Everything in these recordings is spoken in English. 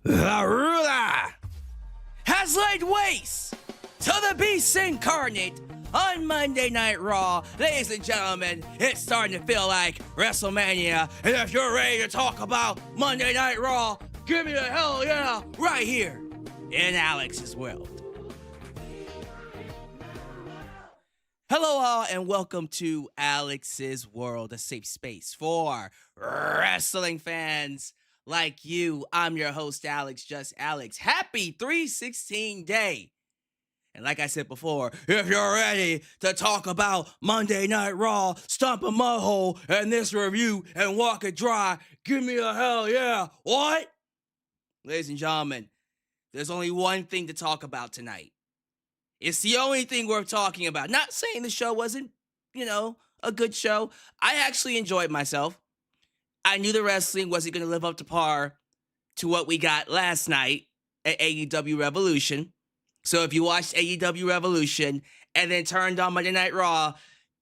The ruler has laid waste to the beast incarnate on Monday Night Raw. Ladies and gentlemen, it's starting to feel like WrestleMania. And if you're ready to talk about Monday Night Raw, give me a hell yeah right here in Alyx's world. Hello all and welcome to Alyx's world, a safe space for wrestling fans like you. I'm your host, Alyx, just Alyx. Happy 316 day. And like I said before, if you're ready to talk about Monday Night Raw, stomp a mud hole in this review and walk it dry, give me a hell yeah. What? Ladies and gentlemen, there's only one thing to talk about tonight. It's the only thing worth talking about. Not saying the show wasn't, a good show. I actually enjoyed myself. I knew the wrestling wasn't going to live up to par to what we got last night at AEW Revolution. So if you watched AEW Revolution and then turned on Monday Night Raw,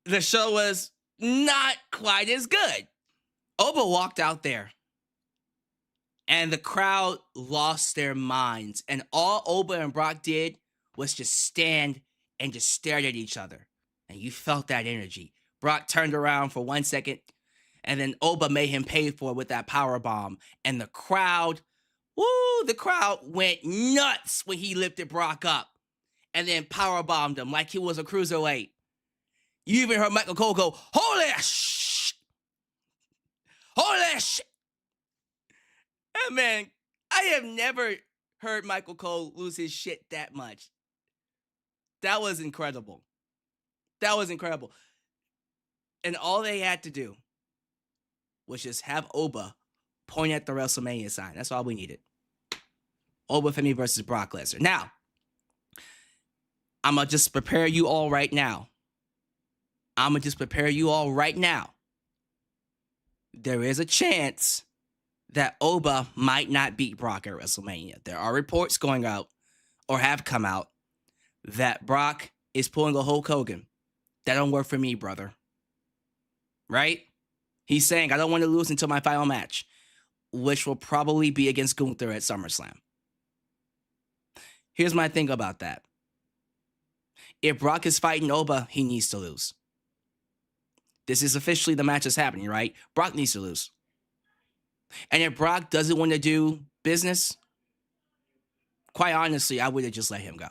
the show was not quite as good. Oba walked out there and the crowd lost their minds. And all Oba and Brock did was just stand and just stared at each other. And you felt that energy. Brock turned around for 1 second, and then Oba made him pay for it with that powerbomb. And the crowd went nuts when he lifted Brock up and then powerbombed him like he was a cruiserweight. You even heard Michael Cole go, holy shit! Holy shit! And man, I have never heard Michael Cole lose his shit that much. That was incredible. That was incredible. And all they had to do was just have Oba point at the WrestleMania sign. That's all we needed. Oba Femi versus Brock Lesnar. Now, I'm going to just prepare you all right now. There is a chance that Oba might not beat Brock at WrestleMania. There are reports going out, or have come out, that Brock is pulling a Hulk Hogan. That don't work for me, brother. Right? He's saying, I don't want to lose until my final match, which will probably be against Gunther at SummerSlam. Here's my thing about that. If Brock is fighting Oba, he needs to lose. This is officially the match that's happening, right? Brock needs to lose. And if Brock doesn't want to do business, quite honestly, I would have just let him go.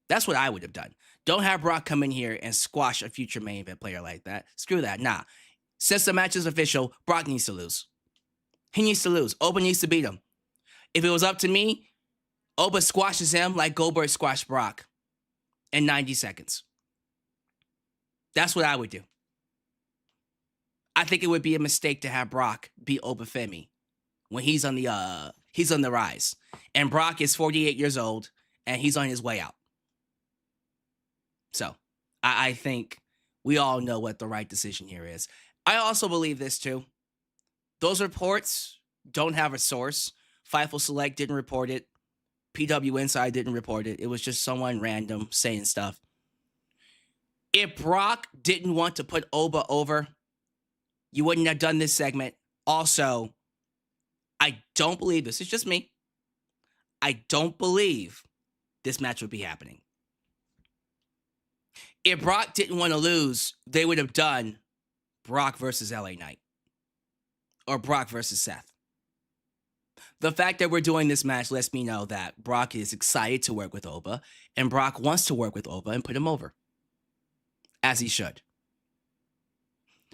That's what I would have done. Don't have Brock come in here and squash a future main event player like that. Screw that. Nah. Since the match is official, Brock needs to lose. He needs to lose. Oba needs to beat him. If it was up to me, Oba squashes him like Goldberg squashed Brock in 90 seconds. That's what I would do. I think it would be a mistake to have Brock beat Oba Femi when he's on the rise. And Brock is 48 years old and he's on his way out. So, I think we all know what the right decision here is. I also believe this too. Those reports don't have a source. Fightful Select didn't report it. PW Inside didn't report it. It was just someone random saying stuff. If Brock didn't want to put Oba over, you wouldn't have done this segment. Also, I don't believe, this is just me, I don't believe this match would be happening. If Brock didn't want to lose, they would have done Brock versus LA Knight. Or Brock versus Seth. The fact that we're doing this match lets me know that Brock is excited to work with Oba, and Brock wants to work with Oba and put him over. As he should.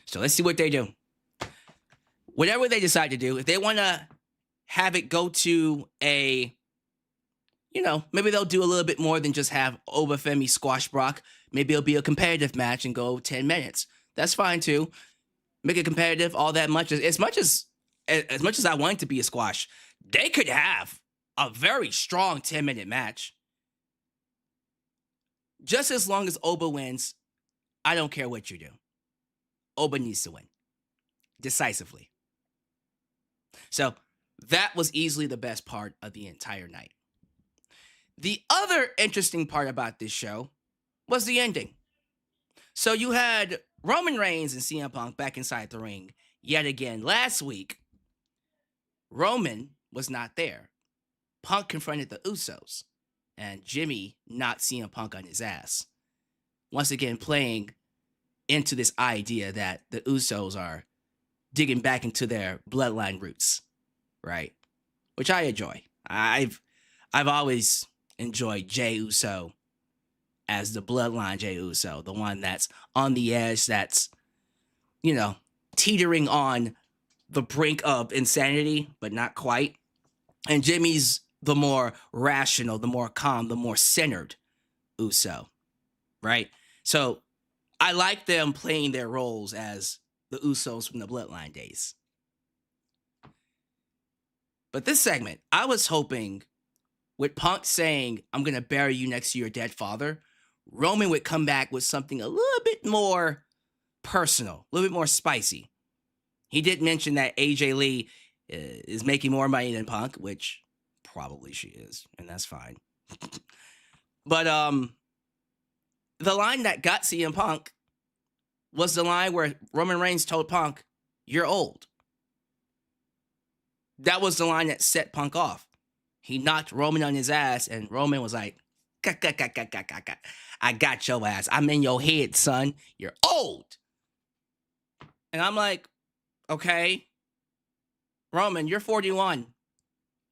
So let's see what they do. Whatever they decide to do, if they want to have it go to a, maybe they'll do a little bit more than just have Oba Femi squash Brock. Maybe it'll be a competitive match and go 10 minutes. That's fine too. Make it competitive all that much. As much as I want it to be a squash, they could have a very strong 10-minute match. Just as long as Oba wins, I don't care what you do. Oba needs to win. Decisively. So, that was easily the best part of the entire night. The other interesting part about this show was the ending. So you had Roman Reigns and CM Punk back inside the ring yet again. Last week, Roman was not there. Punk confronted the Usos, and Jimmy knocked CM Punk on his ass. Once again, playing into this idea that the Usos are digging back into their bloodline roots, right? Which I enjoy. I've always enjoyed Jey Uso as the bloodline Jey Uso, the one that's on the edge, that's, teetering on the brink of insanity, but not quite. And Jimmy's the more rational, the more calm, the more centered Uso, right? So I like them playing their roles as the Usos from the Bloodline days. But this segment, I was hoping with Punk saying, I'm going to bury you next to your dead father, Roman would come back with something a little bit more personal, a little bit more spicy. He did mention that AJ Lee is making more money than Punk, which probably she is, and that's fine. But the line that got CM Punk was the line where Roman Reigns told Punk, "You're old." That was the line that set Punk off. He knocked Roman on his ass, and Roman was like, I got your ass. I'm in your head, son. You're old. And I'm like, okay, Roman, you're 41.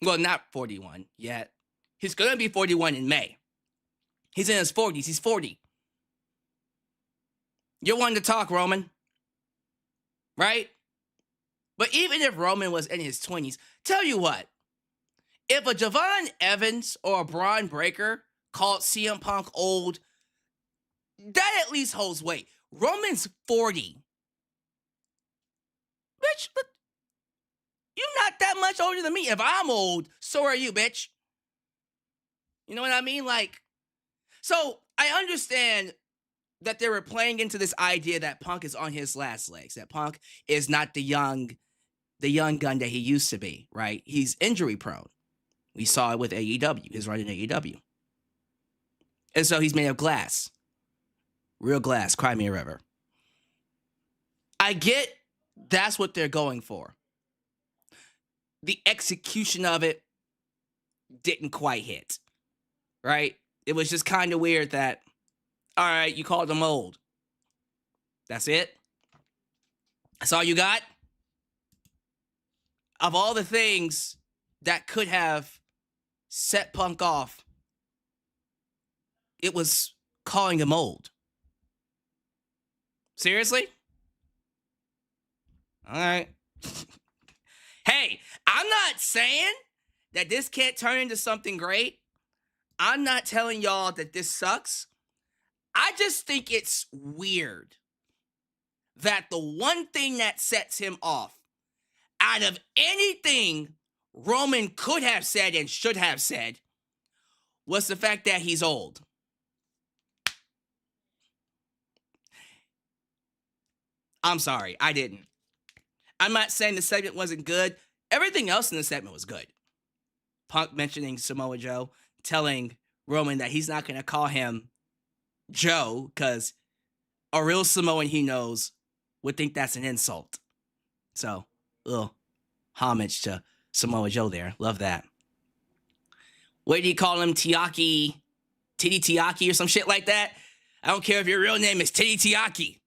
Well, not 41 yet. He's going to be 41 in May. He's in his 40s. He's 40. You're one to talk, Roman. Right? But even if Roman was in his 20s, tell you what, if a Javon Evans or a Braun Breaker called CM Punk old, that at least holds weight. Roman's 40. Bitch, you're not that much older than me. If I'm old, so are you, bitch. You know what I mean? So I understand that they were playing into this idea that Punk is on his last legs, that Punk is not the young gun that he used to be, right? He's injury prone. We saw it with AEW, his run in AEW. And so he's made of glass. Real glass, cry me a river. I get that's what they're going for. The execution of it didn't quite hit, right? It was just kind of weird that, all right, you called him old. That's it? That's all you got? Of all the things that could have set Punk off, it was calling him old. Seriously? All right. Hey, I'm not saying that this can't turn into something great. I'm not telling y'all that this sucks. I just think it's weird that the one thing that sets him off out of anything Roman could have said and should have said was the fact that he's old. I'm sorry, I didn't. I'm not saying the segment wasn't good. Everything else in the segment was good. Punk mentioning Samoa Joe, telling Roman that he's not going to call him Joe because a real Samoan he knows would think that's an insult. So, little homage to Samoa Joe there. Love that. What did he call him? Tiaki? Titty Tiaki or some shit like that? I don't care if your real name is Titty Tiaki.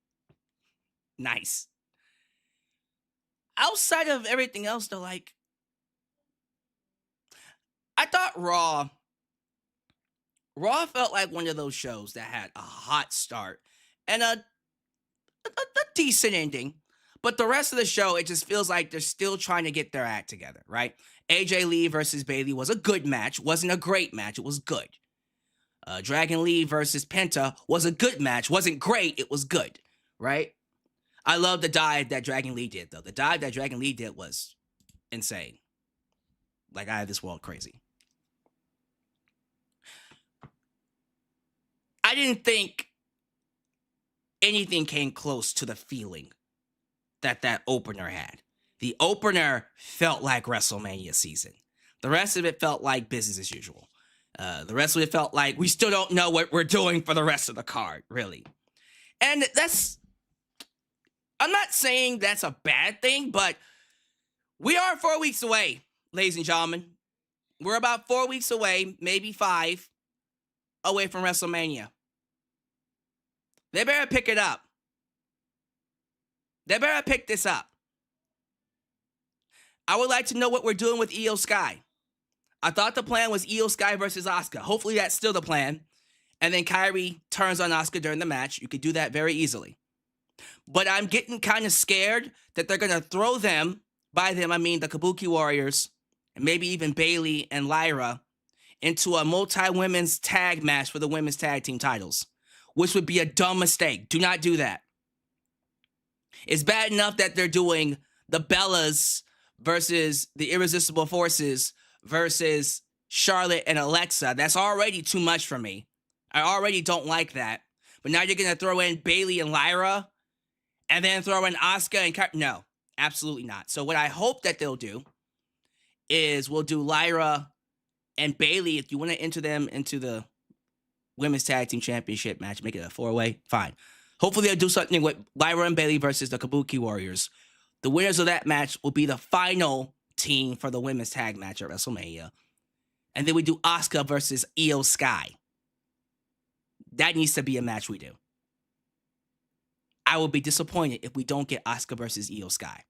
Nice. Outside of everything else, though, I thought Raw felt like one of those shows that had a hot start and a decent ending. But the rest of the show, it just feels like they're still trying to get their act together, right? AJ Lee versus Bayley was a good match. Wasn't a great match. It was good. Dragon Lee versus Penta was a good match. Wasn't great. It was good, right? I love the dive that Dragon Lee did, though. The dive that Dragon Lee did was insane. Like, out of this world crazy. I didn't think anything came close to the feeling that opener had. The opener felt like WrestleMania season. The rest of it felt like business as usual. The rest of it felt like we still don't know what we're doing for the rest of the card, really. And I'm not saying that's a bad thing, but we are 4 weeks away ladies and gentlemen. We're about 4 weeks away, maybe 5, away from WrestleMania. They better pick it up. They better pick this up. I would like to know what we're doing with Io Sky. I thought the plan was Io Sky versus Asuka. Hopefully that's still the plan. And then Kairi turns on Asuka during the match. You could do that very easily. But I'm getting kind of scared that they're going to throw them, by them I mean the Kabuki Warriors, and maybe even Bayley and Lyra, into a multi-women's tag match for the women's tag team titles, which would be a dumb mistake. Do not do that. It's bad enough that they're doing the Bellas versus the Irresistible Forces versus Charlotte and Alexa. That's already too much for me. I already don't like that. But now you're going to throw in Bayley and Lyra and then throw in Asuka and no, absolutely not. So what I hope that they'll do is we'll do Lyra and Bayley. If you want to enter them into the women's tag team championship match, make it a 4-way, fine. Hopefully they'll do something with Lyra and Bayley versus the Kabuki Warriors. The winners of that match will be the final team for the women's tag match at WrestleMania. And then we do Asuka versus Io Sky. That needs to be a match we do. I will be disappointed if we don't get Asuka versus Io Sky.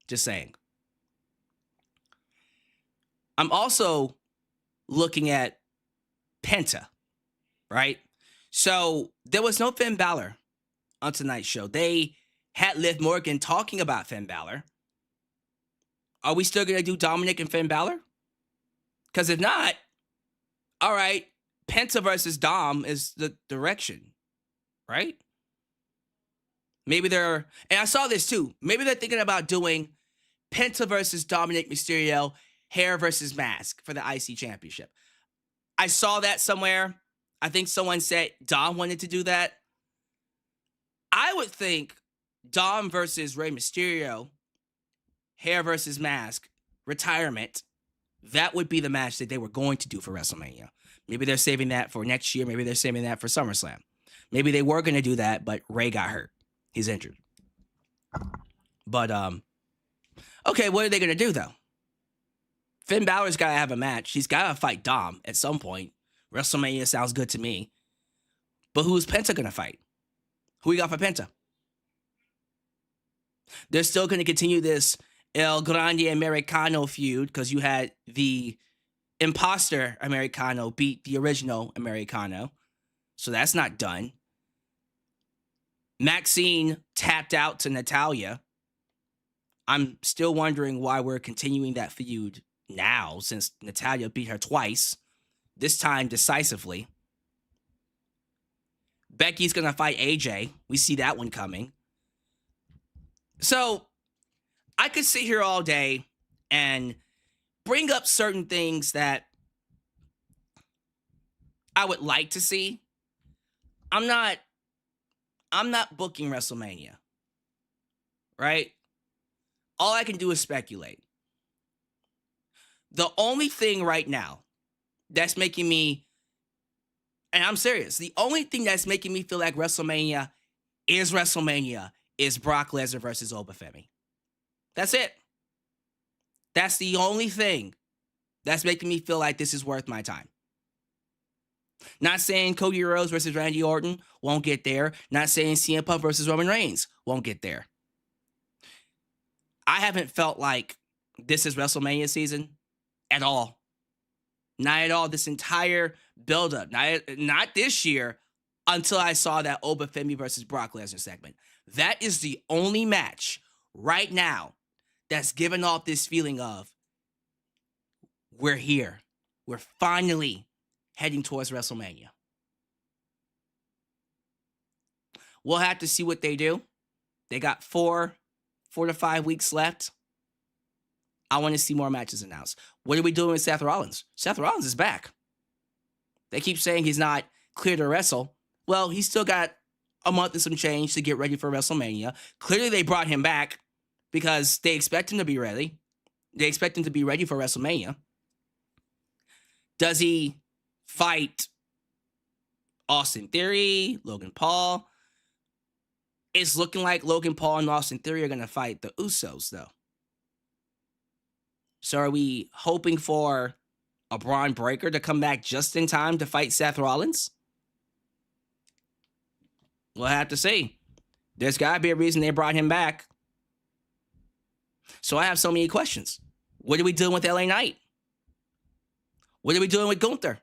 Just saying. I'm also looking at Penta, right? So there was no Finn Balor on tonight's show. They had Liv Morgan talking about Finn Balor. Are we still going to do Dominic and Finn Balor? Because if not, all right, Penta versus Dom is the direction, right? Maybe they're, and I saw this too, maybe they're thinking about doing Penta versus Dominic Mysterio, hair versus mask for the IC Championship. I saw that somewhere. I think someone said Dom wanted to do that. I would think Dom versus Rey Mysterio, hair versus mask, retirement, that would be the match that they were going to do for WrestleMania. Maybe they're saving that for next year. Maybe they're saving that for SummerSlam. Maybe they were going to do that, but Rey got hurt. He's injured. But, okay, what are they going to do, though? Finn Balor's got to have a match. He's got to fight Dom at some point. WrestleMania sounds good to me. But who's Penta going to fight? Who we got for Penta? They're still going to continue this El Grande Americano feud because you had the imposter Americano beat the original Americano. So that's not done. Maxine tapped out to Natalya. I'm still wondering why we're continuing that feud now since Natalya beat her twice, this time decisively. Becky's going to fight AJ. We see that one coming. So I could sit here all day and bring up certain things that I would like to see. I'm not booking WrestleMania, right? All I can do is speculate. The only thing right now that's making me, and I'm serious, the only thing that's making me feel like WrestleMania is Brock Lesnar versus Oba Femi. That's it. That's the only thing that's making me feel like this is worth my time. Not saying Cody Rhodes versus Randy Orton won't get there. Not saying CM Punk versus Roman Reigns won't get there. I haven't felt like this is WrestleMania season at all. Not at all. This entire buildup. Not this year until I saw that Oba Femi versus Brock Lesnar segment. That is the only match right now that's given off this feeling of we're here. We're finally heading towards WrestleMania. We'll have to see what they do. They got 4 to 5 weeks left. I want to see more matches announced. What are we doing with Seth Rollins? Seth Rollins is back. They keep saying he's not clear to wrestle. Well, he's still got a month and some change to get ready for WrestleMania. Clearly, they brought him back because they expect him to be ready. They expect him to be ready for WrestleMania. Does he fight Austin Theory, Logan Paul? It's looking like Logan Paul and Austin Theory are going to fight the Usos, though. So are we hoping for a Braun Breaker to come back just in time to fight Seth Rollins? We'll have to see. There's got to be a reason they brought him back. So I have so many questions. What are we doing with LA Knight? What are we doing with Gunther?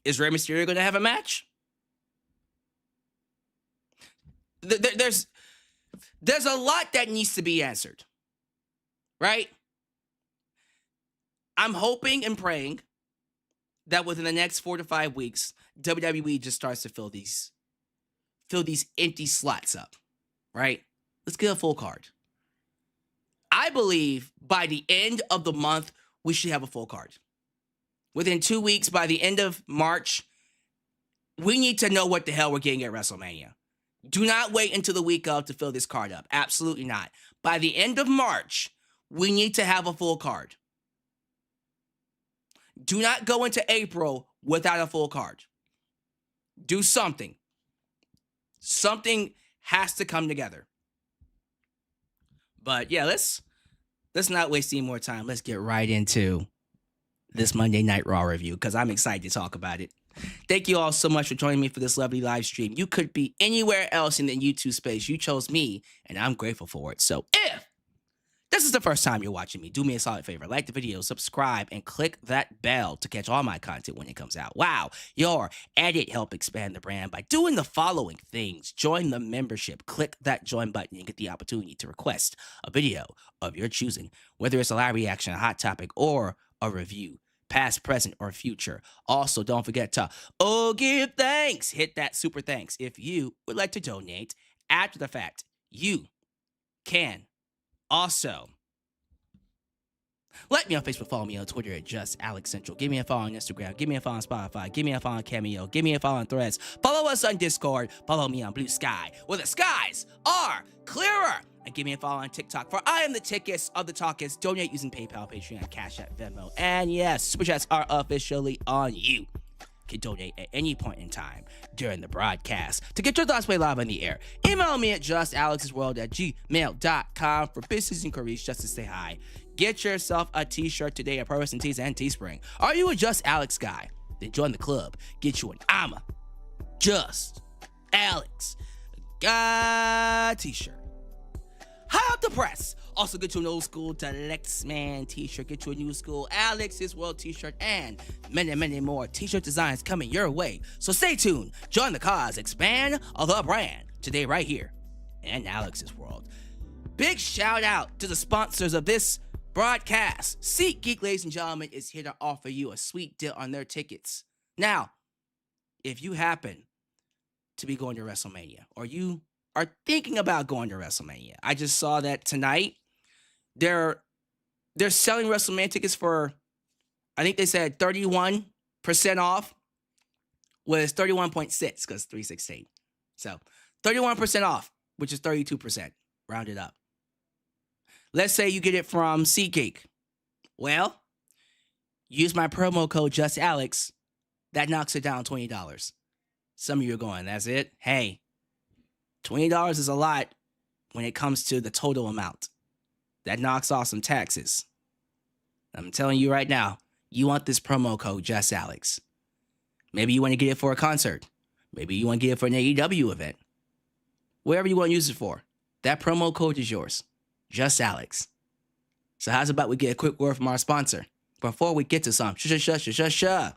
Is Rey Mysterio going to have a match? There's a lot that needs to be answered, right? I'm hoping and praying that within the next 4 to 5 weeks, WWE just starts to fill these empty slots up, right? Let's get a full card. I believe by the end of the month, we should have a full card. Within 2 weeks, by the end of March, we need to know what the hell we're getting at WrestleMania. Do not wait until the week of to fill this card up. Absolutely not. By the end of March, we need to have a full card. Do not go into April without a full card. Do something. Something has to come together. But yeah, let's not waste any more time. Let's get right into this Monday Night Raw review because I'm excited to talk about it. Thank you all so much for joining me for this lovely live stream. You could be anywhere else in the YouTube space. You chose me, and I'm grateful for it. So if this is the first time you're watching me, do me a solid favor. Like the video, subscribe, and click that bell to catch all my content when it comes out. Wow, your edit help expand the brand by doing the following things. Join the membership. Click that join button and get the opportunity to request a video of your choosing, whether it's a live reaction, a hot topic, or a review. Past, present, or future. Also, don't forget to give thanks. Hit that super thanks. If you would like to donate after the fact, you can also like me on Facebook, follow me on Twitter at @JustAlexCentral. Give me a follow on Instagram. Give me a follow on Spotify. Give me a follow on Cameo. Give me a follow on Threads. Follow us on Discord. Follow me on Blue Sky, where the skies are clearer. And give me a follow on TikTok, for I am the tickest of the talkest. Donate using PayPal, Patreon, Cash App, Venmo. And yes, Super Chats are officially on you. Can donate at any point in time during the broadcast. To get your thoughts played live on the air, email me at justalexsworld@gmail.com for business inquiries, just to say hi. Get yourself a t-shirt today at Pro Wrestling Tees and Teespring. Are you a Just Alex guy? Then join the club. Get you an I'm a Just Alex guy t-shirt. High up the press. Also get you an old school Deluxe Man t-shirt. Get you a new school Alex's World t-shirt and many, many more t-shirt designs coming your way. So stay tuned. Join the cause. Expand the brand today right here in Alex's World. Big shout out to the sponsors of this broadcast. SeatGeek, ladies and gentlemen, is here to offer you a sweet deal on their tickets. Now, if you happen to be going to WrestleMania or you are thinking about going to WrestleMania, I just saw that tonight they're selling WrestleMania tickets for, I think they said 31% off. Well, it's 31.6 because 316. So 31% off, which is 32%, rounded up. Let's say you get it from SeatGeek. Well, use my promo code JustAlex. That knocks it down $20. Some of you are going, that's it? Hey, $20 is a lot when it comes to the total amount. That knocks off some taxes. I'm telling you right now, you want this promo code JustAlex. Maybe you want to get it for a concert. Maybe you want to get it for an AEW event. Wherever you want to use it for. That promo code is yours. JustAlex. So how's about we get a quick word from our sponsor before we get to some shout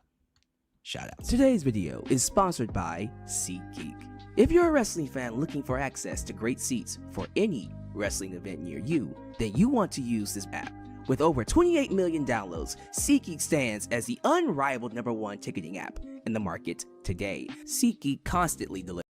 out. Today's video is sponsored by SeatGeek. If you're a wrestling fan looking for access to great seats for any wrestling event near you, then you want to use this app. With over 28 million downloads, SeatGeek stands as the unrivaled #1 ticketing app in the market today. SeatGeek constantly delivers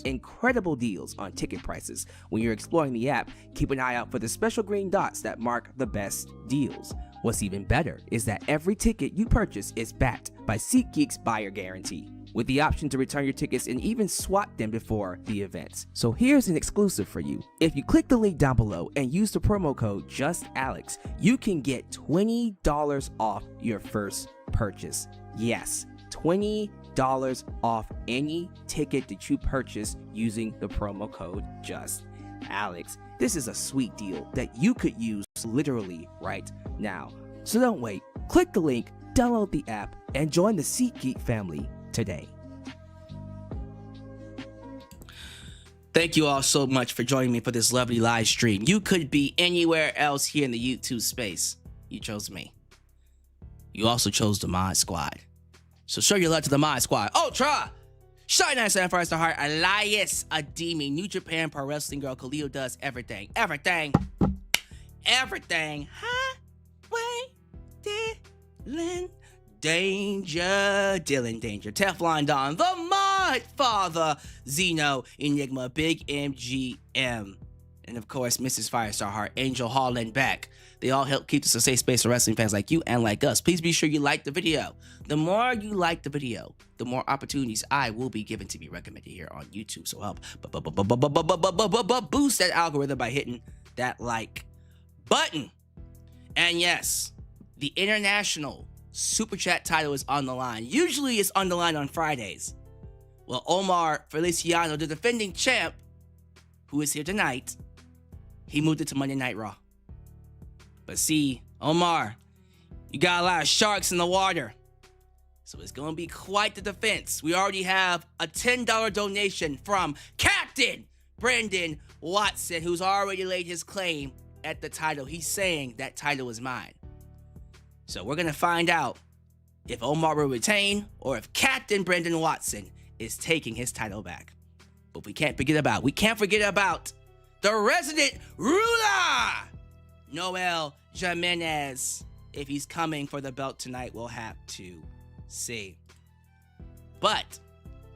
incredible deals on ticket prices. When you're exploring the app, keep an eye out for the special green dots that mark the best deals. What's even better is that every ticket you purchase is backed by SeatGeek's buyer guarantee, with the option to return your tickets and even swap them before the events. So here's an exclusive for you. If you click the link down below and use the promo code JustAlex, you can get $20 off your first purchase. Yes, $20 off any ticket that you purchase using the promo code JustAlex. Alyx, this is a sweet deal that you could use literally right now. So don't wait. Click the link, download the app, and join the SeatGeek family today. Thank you all so much for joining me for this lovely live stream. You could be anywhere else here in the YouTube space. You chose me. You also chose the Mod Squad. So show your love to the Mod Squad. Ultra! Shine Nice and First Heart, Elias Adimi, New Japan Pro Wrestling Girl, Khalil does everything. Everything. Everything. Highway, Dylan Danger, Teflon Don, the Mod Father, Zeno, Enigma, Big MGM, and of course, Mrs. Firestar Heart, Angel Hall, and Beck. They all help keep this a safe space for wrestling fans like you and like us. Please be sure you like the video. The more you like the video, the more opportunities I will be given to be recommended here on YouTube. So help boost that algorithm by hitting that like button. And yes, the international Superchat title is on the line. Usually it's on the line on Fridays. Well, Omar Feliciano, the defending champ, who is here tonight, he moved it to Monday Night Raw. But see, Omar, you got a lot of sharks in the water. So it's going to be quite the defense. We already have a $10 donation from Captain Brendan Watson, who's already laid his claim at the title. He's saying that title is mine. So we're going to find out if Omar will retain or if Captain Brendan Watson is taking his title back. But we can't forget about the resident ruler, Noel Jimenez. If he's coming for the belt tonight, we'll have to see. But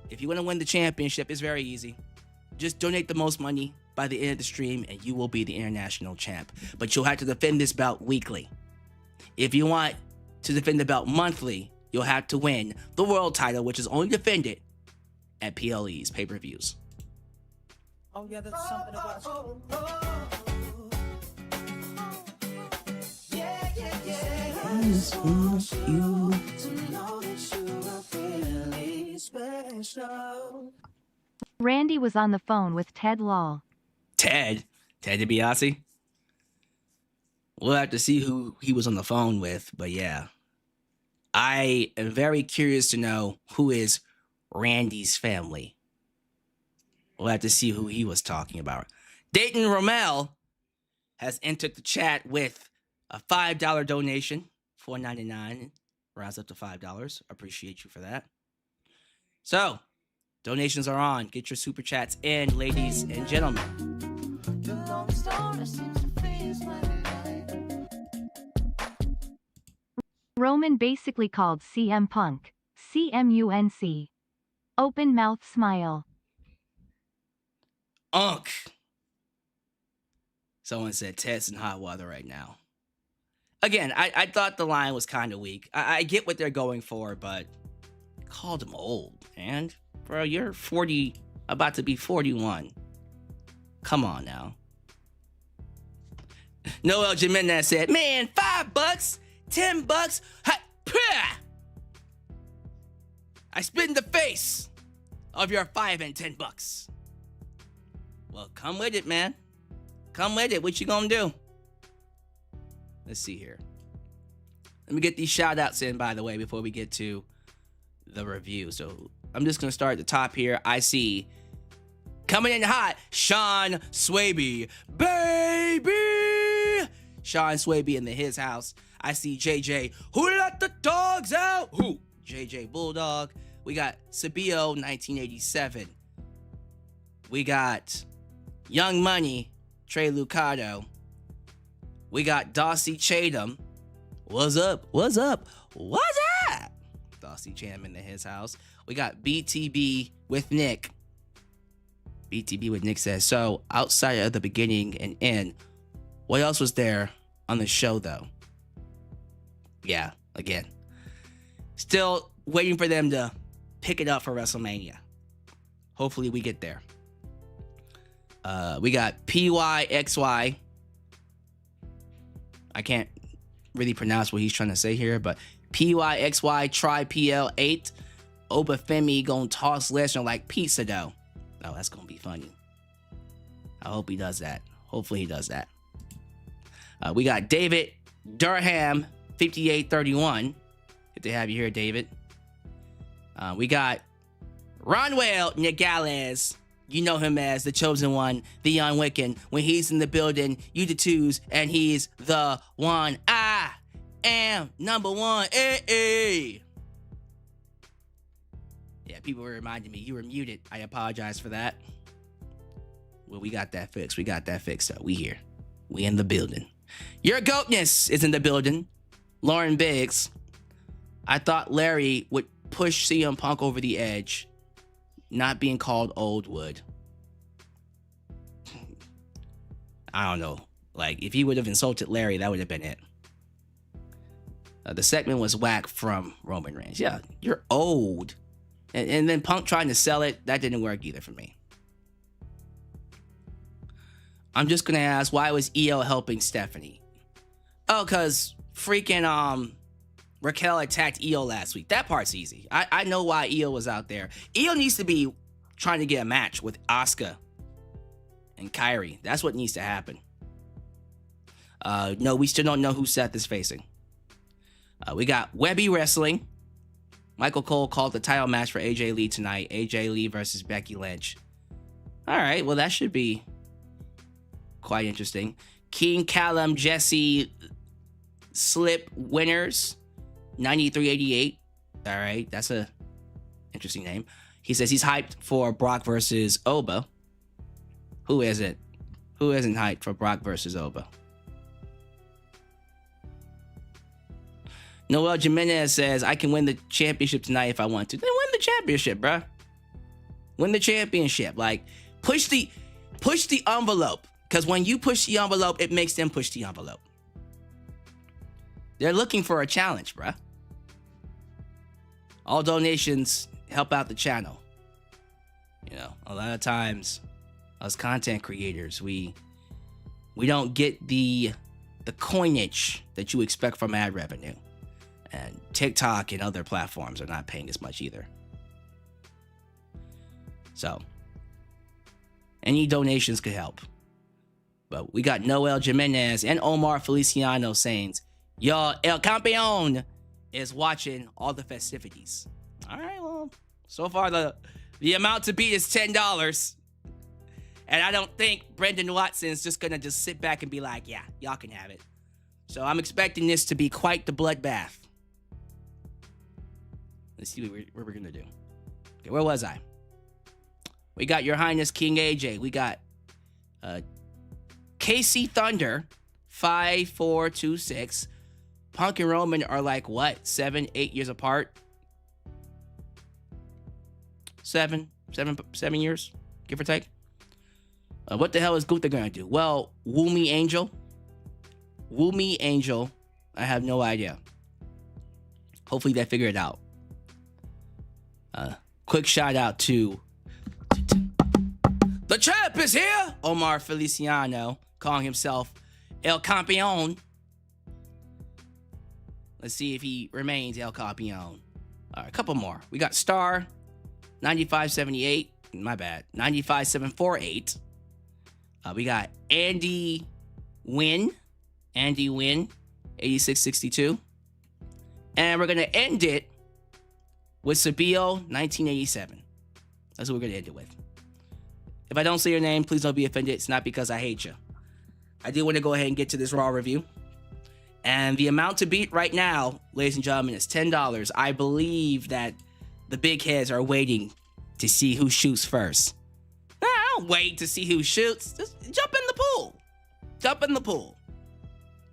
if you want to win the championship, it's very easy. Just donate the most money by the end of the stream and you will be the international champ. But you'll have to defend this belt weekly. If you want to defend the belt monthly, you'll have to win the world title, which is only defended at PLE's pay-per-views. Oh yeah, that's something about you. I just want you to know that you are really special. Randy was on the phone with Ted Law. Ted DiBiase? We'll have to see who he was on the phone with, but yeah. I am very curious to know who is Randy's family. We'll have to see who he was talking about. Dayton Rommel has entered the chat with a $5 donation, $4.99, rounds up to $5. Appreciate you for that. So, donations are on. Get your super chats in, ladies and gentlemen. Roman basically called CM Punk CMUNC. Open mouth smile. Unk. Someone said Ted's in hot water right now. Again, I thought the line was kind of weak. I get what they're going for, but called him old. And, bro, you're 40, about to be 41. Come on now. Noel Jimenez said, man, $5, $10, I spit in the face of your $5 and $10. Well, come with it, man. Come with it. What you gonna do? Let's see here. Let me get these shout outs in, by the way, before we get to the review. So I'm just gonna start at the top here. I see coming in hot, Sean Swaby, baby. Sean Swaby in his house. I see JJ, who let the dogs out? Who? JJ Bulldog. We got Sabio 1987. We got Young Money, Trey Lucado. We got Dossie Chatham. What's up? What's up? What's up? Dossie Chatham in his house. We got BTB with Nick. BTB with Nick says, so outside of the beginning and end, what else was there on the show though? Yeah, again, still waiting for them to pick it up for WrestleMania. Hopefully we get there. We got PYXY. I can't really pronounce what he's trying to say here, but PYXY try PL8. Oba Femi gonna toss Lesnar like pizza dough. Oh, that's gonna be funny. I hope he does that. Hopefully he does that. We got David Durham, 5831. Good to have you here, David. We got Ronwell Nogales. You know him as the Chosen One, the Unwicked. When he's in the building, you the twos, and he's the one. I am number one. Hey. Yeah, people were reminding me you were muted. I apologize for that. Well, we got that fixed. So we here. We in the building. Your goatness is in the building. Lauren Biggs. I thought Larry would push CM Punk over the edge. Not being called old wood. I don't know. Like, if he would have insulted Larry, that would have been it. The segment was whack from Roman Reigns. Yeah, you're old. And then Punk trying to sell it, that didn't work either for me. I'm just going to ask, why was EO helping Stephanie? Oh, because freaking Raquel attacked EO last week. That part's easy. I know why EO was out there. EO needs to be trying to get a match with Asuka and Kairi. That's what needs to happen. No, we still don't know who Seth is facing. We got Webby Wrestling. Michael Cole called the title match for AJ Lee tonight. AJ Lee versus Becky Lynch. All right, well, that should be quite interesting. King Callum Jesse Slip winners. 9388. All right, that's a interesting name. He says he's hyped for Brock versus Oba. Who isn't? Who isn't hyped for Brock versus Oba? Noel Jimenez says, I can win the championship tonight if I want to. Then win the championship, bruh. Win the championship. Like, push the envelope. Because when you push the envelope, it makes them push the envelope. They're looking for a challenge, bruh. All donations help out the channel. You know, a lot of times, as content creators, we don't get the coinage that you expect from ad revenue. And TikTok and other platforms are not paying as much either. So, any donations could help. But we got Noel Jimenez and Omar Feliciano saying, yo, El Campeon is watching all the festivities. All right, well, so far the amount to beat is $10. And I don't think Brendan Watson's just going to just sit back and be like, yeah, y'all can have it. So I'm expecting this to be quite the bloodbath. Let's see what we're going to do. Okay, where was I? We got Your Highness King AJ. We got KC Thunder, 5426. Punk and Roman are like, what, 7-8 years apart? 7 years, give or take. What the hell is Gunther going to do? Well, Woo Me Angel, I have no idea. Hopefully they figure it out. Quick shout out to the champ is here, Omar Feliciano, calling himself El Campeon. Let's see if he remains El Campeon. All right, a couple more. We got Star 9578. My bad. 95748. We got Andy Wynn 8662. And we're going to end it with Sabio 1987. That's what we're going to end it with. If I don't say your name, please don't be offended. It's not because I hate you. I do want to go ahead and get to this Raw review. And the amount to beat right now, ladies and gentlemen, is $10. I believe that the big heads are waiting to see who shoots first. I don't wait to see who shoots. Just jump in the pool. Jump in the pool.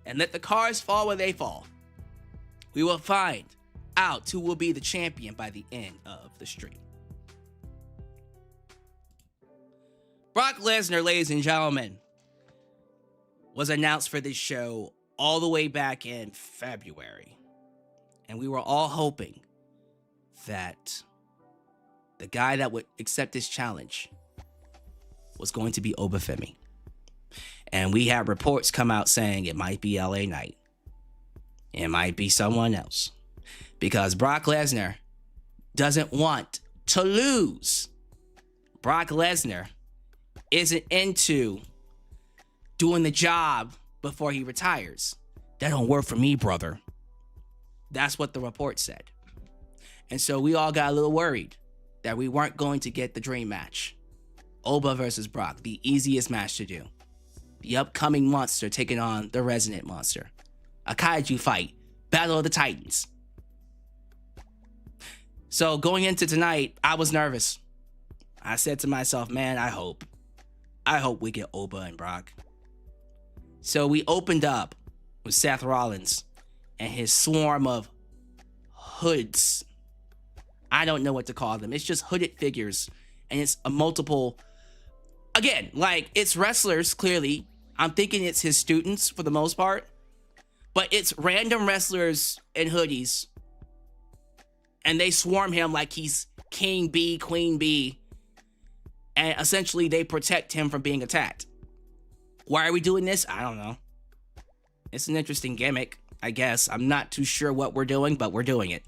And let the cards fall where they fall. We will find out who will be the champion by the end of the stream. Brock Lesnar, ladies and gentlemen, was announced for this show all the way back in February. And we were all hoping that the guy that would accept this challenge was going to be Oba Femi. And we had reports come out saying it might be LA Knight. It might be someone else. Because Brock Lesnar doesn't want to lose. Brock Lesnar isn't into doing the job before he retires. That don't work for me, brother. That's what the report said. And so we all got a little worried that we weren't going to get the dream match. Oba versus Brock, the easiest match to do. The upcoming monster taking on the resident monster. A kaiju fight. Battle of the Titans. So going into tonight, I was nervous. I said to myself, man, I hope we get Oba and Brock. So we opened up with Seth Rollins and his swarm of hoods. I don't know what to call them. It's just hooded figures. And it's a multiple... Again, like, it's wrestlers, clearly. I'm thinking it's his students for the most part. But it's random wrestlers in hoodies. And they swarm him like he's King Bee, Queen Bee. And essentially, they protect him from being attacked. Why are we doing this? I don't know. It's an interesting gimmick, I guess. I'm not too sure what we're doing, but we're doing it.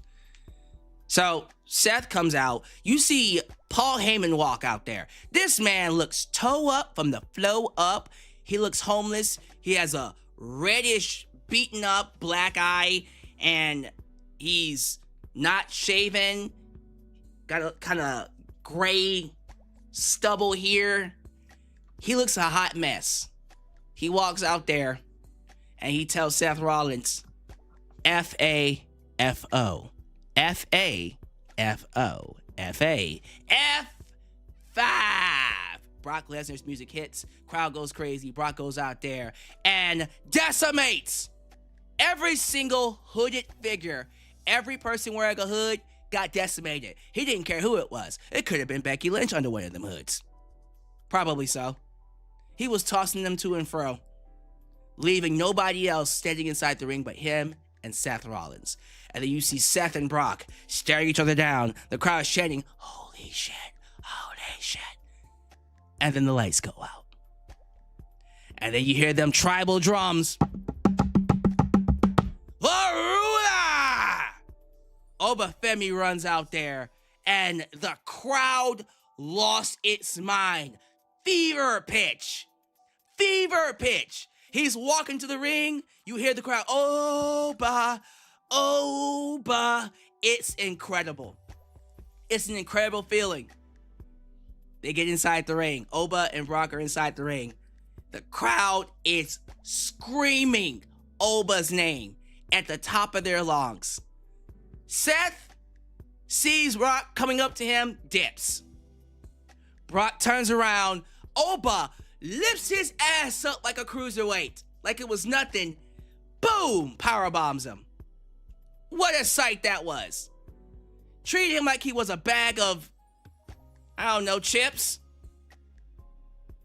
So, Seth comes out. You see Paul Heyman walk out there. This man looks toe up from the flow up. He looks homeless. He has a reddish, beaten up black eye. And he's not shaven. Got a kind of gray stubble here. He looks a hot mess. He walks out there and he tells Seth Rollins, F-A-F-O. F-A-F-O. F-A. F5. Brock Lesnar's music hits. Crowd goes crazy. Brock goes out there and decimates every single hooded figure. Every person wearing a hood got decimated. He didn't care who it was. It could have been Becky Lynch under one of them hoods. Probably so. He was tossing them to and fro, leaving nobody else standing inside the ring but him and Seth Rollins. And then you see Seth and Brock staring each other down. The crowd is chanting, holy shit, holy shit. And then the lights go out. And then you hear them tribal drums. Oba Femi runs out there, and the crowd lost its mind. Fever pitch. Fever pitch. He's walking to the ring. You hear the crowd, Oba, Oba. It's incredible. It's an incredible feeling. They get inside the ring. Oba and Brock are inside the ring. The crowd is screaming Oba's name at the top of their lungs. Seth sees Brock coming up to him, dips. Brock turns around. Oba lifts his ass up like a cruiserweight, like it was nothing. Boom! Powerbombs him. What a sight that was. Treated him like he was a bag of, I don't know, chips.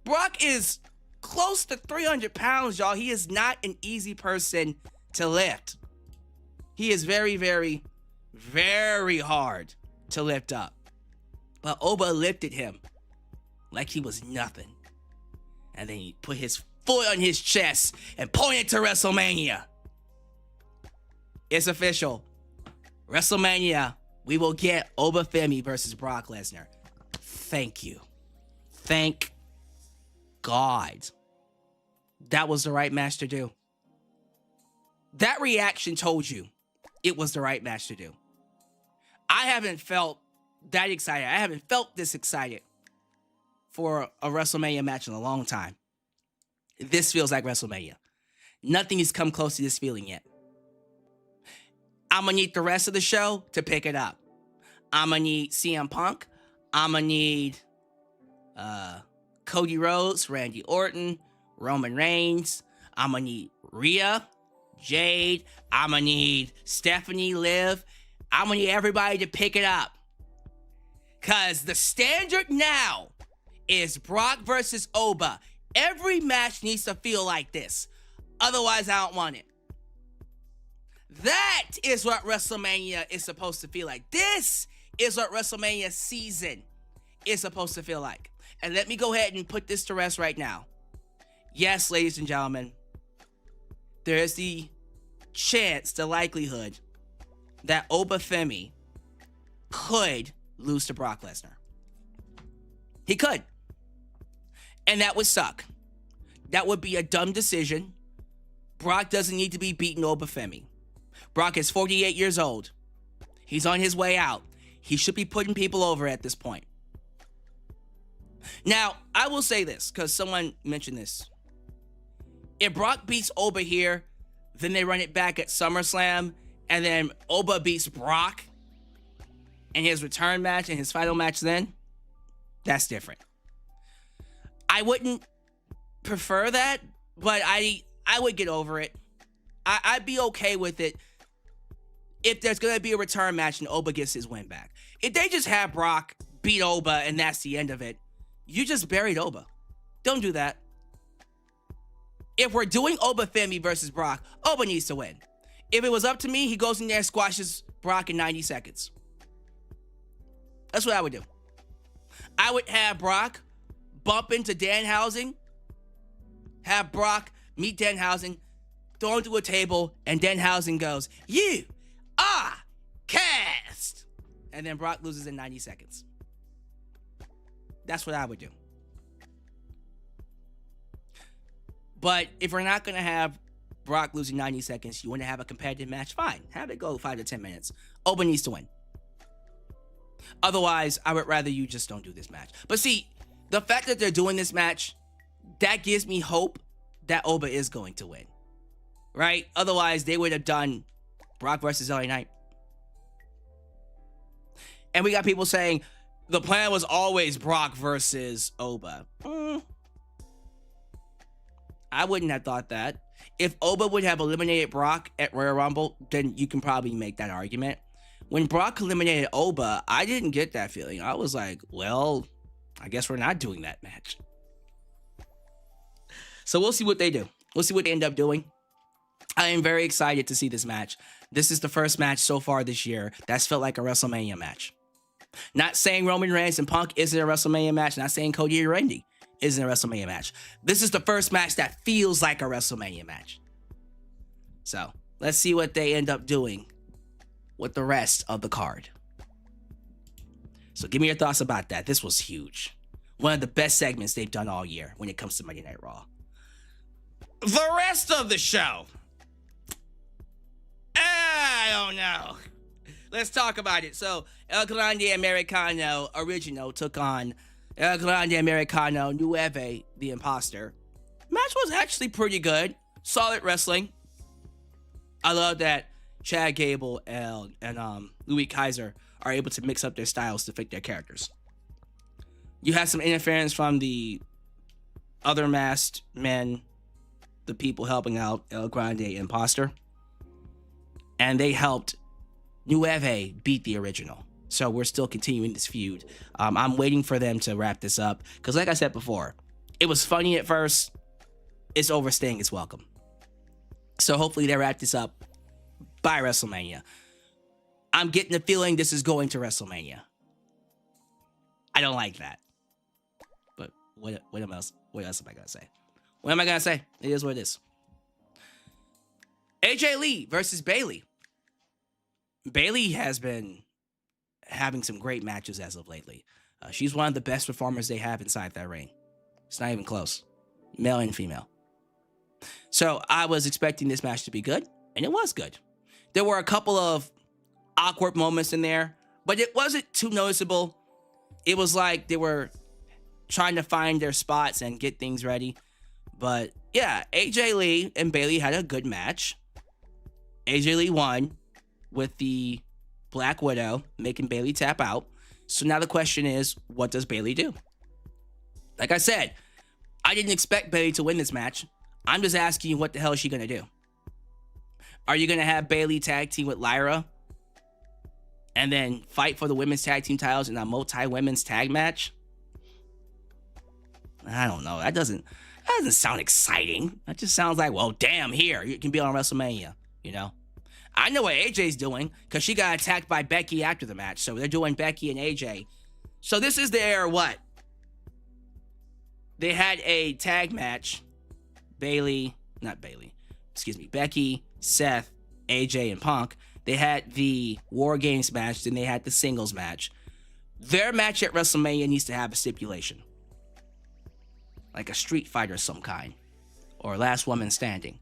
Brock is close to 300 pounds, y'all. He is not an easy person to lift. He is very, very, very hard to lift up. But Oba lifted him like he was nothing. And then he put his foot on his chest and pointed to WrestleMania. It's official. WrestleMania, we will get Oba Femi versus Brock Lesnar. Thank you. Thank God. That was the right match to do. That reaction told you it was the right match to do. I haven't felt that excited. I haven't felt this excited for a WrestleMania match in a long time. This feels like WrestleMania. Nothing has come close to this feeling yet. I'm going to need the rest of the show to pick it up. I'm going to need CM Punk. I'm going to need Cody Rhodes, Randy Orton, Roman Reigns. I'm going to need Rhea, Jade. I'm going to need Stephanie, Liv. I'm going to need everybody to pick it up. Because the standard now is Brock versus Oba. Every match needs to feel like this. Otherwise, I don't want it. That is what WrestleMania is supposed to feel like. This is what WrestleMania season is supposed to feel like. And let me go ahead and put this to rest right now. Yes, ladies and gentlemen, there is the chance, the likelihood that Oba Femi could lose to Brock Lesnar. He could. And that would suck. That would be a dumb decision. Brock doesn't need to be beating Oba Femi. Brock is 48 years old. He's on his way out. He should be putting people over at this point. Now, I will say this, because someone mentioned this. If Brock beats Oba here, then they run it back at SummerSlam, and then Oba beats Brock in his return match and his final match then, that's different. I wouldn't prefer that, but I would get over it. I'd be okay with it if there's going to be a return match and Oba gets his win back. If they just have Brock beat Oba and that's the end of it, you just buried Oba. Don't do that. If we're doing Oba Femi versus Brock, Oba needs to win. If it was up to me, he goes in there and squashes Brock in 90 seconds. That's what I would do. I would have Brock bump into Danhausen, have Brock meet Danhausen, throw him to a table, and Danhausen goes, "You are cast!" And then Brock loses in 90 seconds. That's what I would do. But if we're not going to have Brock losing 90 seconds, you want to have a competitive match, fine. Have it go 5 to 10 minutes. Oba needs to win. Otherwise, I would rather you just don't do this match. But see, the fact that they're doing this match, that gives me hope that Oba is going to win. Right? Otherwise, they would have done Brock versus LA Knight. And we got people saying, the plan was always Brock versus Oba. I wouldn't have thought that. If Oba would have eliminated Brock at Royal Rumble, then you can probably make that argument. When Brock eliminated Oba, I didn't get that feeling. I was like, well, I guess we're not doing that match. So we'll see what they do. We'll see what they end up doing. I am very excited to see this match. This is the first match so far this year that's felt like a WrestleMania match. Not saying Roman Reigns and Punk isn't a WrestleMania match. Not saying Cody or Randy isn't a WrestleMania match. This is the first match that feels like a WrestleMania match. So let's see what they end up doing with the rest of the card. So give me your thoughts about that. This was huge. One of the best segments they've done all year when it comes to Monday Night Raw. The rest of the show. I don't know. Let's talk about it. So El Grande Americano Original took on El Grande Americano Nueve, the Imposter. Match was actually pretty good. Solid wrestling. I love that Chad Gable and Louis Kaiser are able to mix up their styles to fit their characters. You had some interference from the other masked men, the people helping out El Grande Imposter. And they helped Nueve beat the Original. So we're still continuing this feud. I'm waiting for them to wrap this up. Because like I said before, it was funny at first. It's overstaying its welcome. So hopefully they wrap this up by WrestleMania. I'm getting the feeling this is going to WrestleMania. I don't like that. But what else am I going to say? What am I going to say? It is what it is. AJ Lee versus Bayley. Bayley has been having some great matches as of lately. She's one of the best performers they have inside that ring. It's not even close. Male and female. So I was expecting this match to be good, and it was good. There were a couple of awkward moments in there, but it wasn't too noticeable. It was like they were trying to find their spots and get things ready. But yeah, AJ Lee and Bayley had a good match. AJ Lee won with the Black Widow, making Bayley tap out. So now the question is, what does Bayley do? Like I said, I didn't expect Bayley to win this match. I'm just asking you, what the hell is she going to do? Are you going to have Bayley tag team with Lyra and then fight for the women's tag team titles in a multi-women's tag match? I don't know. That doesn't sound exciting. That just sounds like, well, damn, here, you can be on WrestleMania, you know? I know what AJ's doing because she got attacked by Becky after the match. So they're doing Becky and AJ. So this is their what? They had a tag match. Becky, Seth, AJ, and Punk. They had the War Games match. Then they had the singles match. Their match at WrestleMania needs to have a stipulation. like a street fight of some kind, or last woman standing.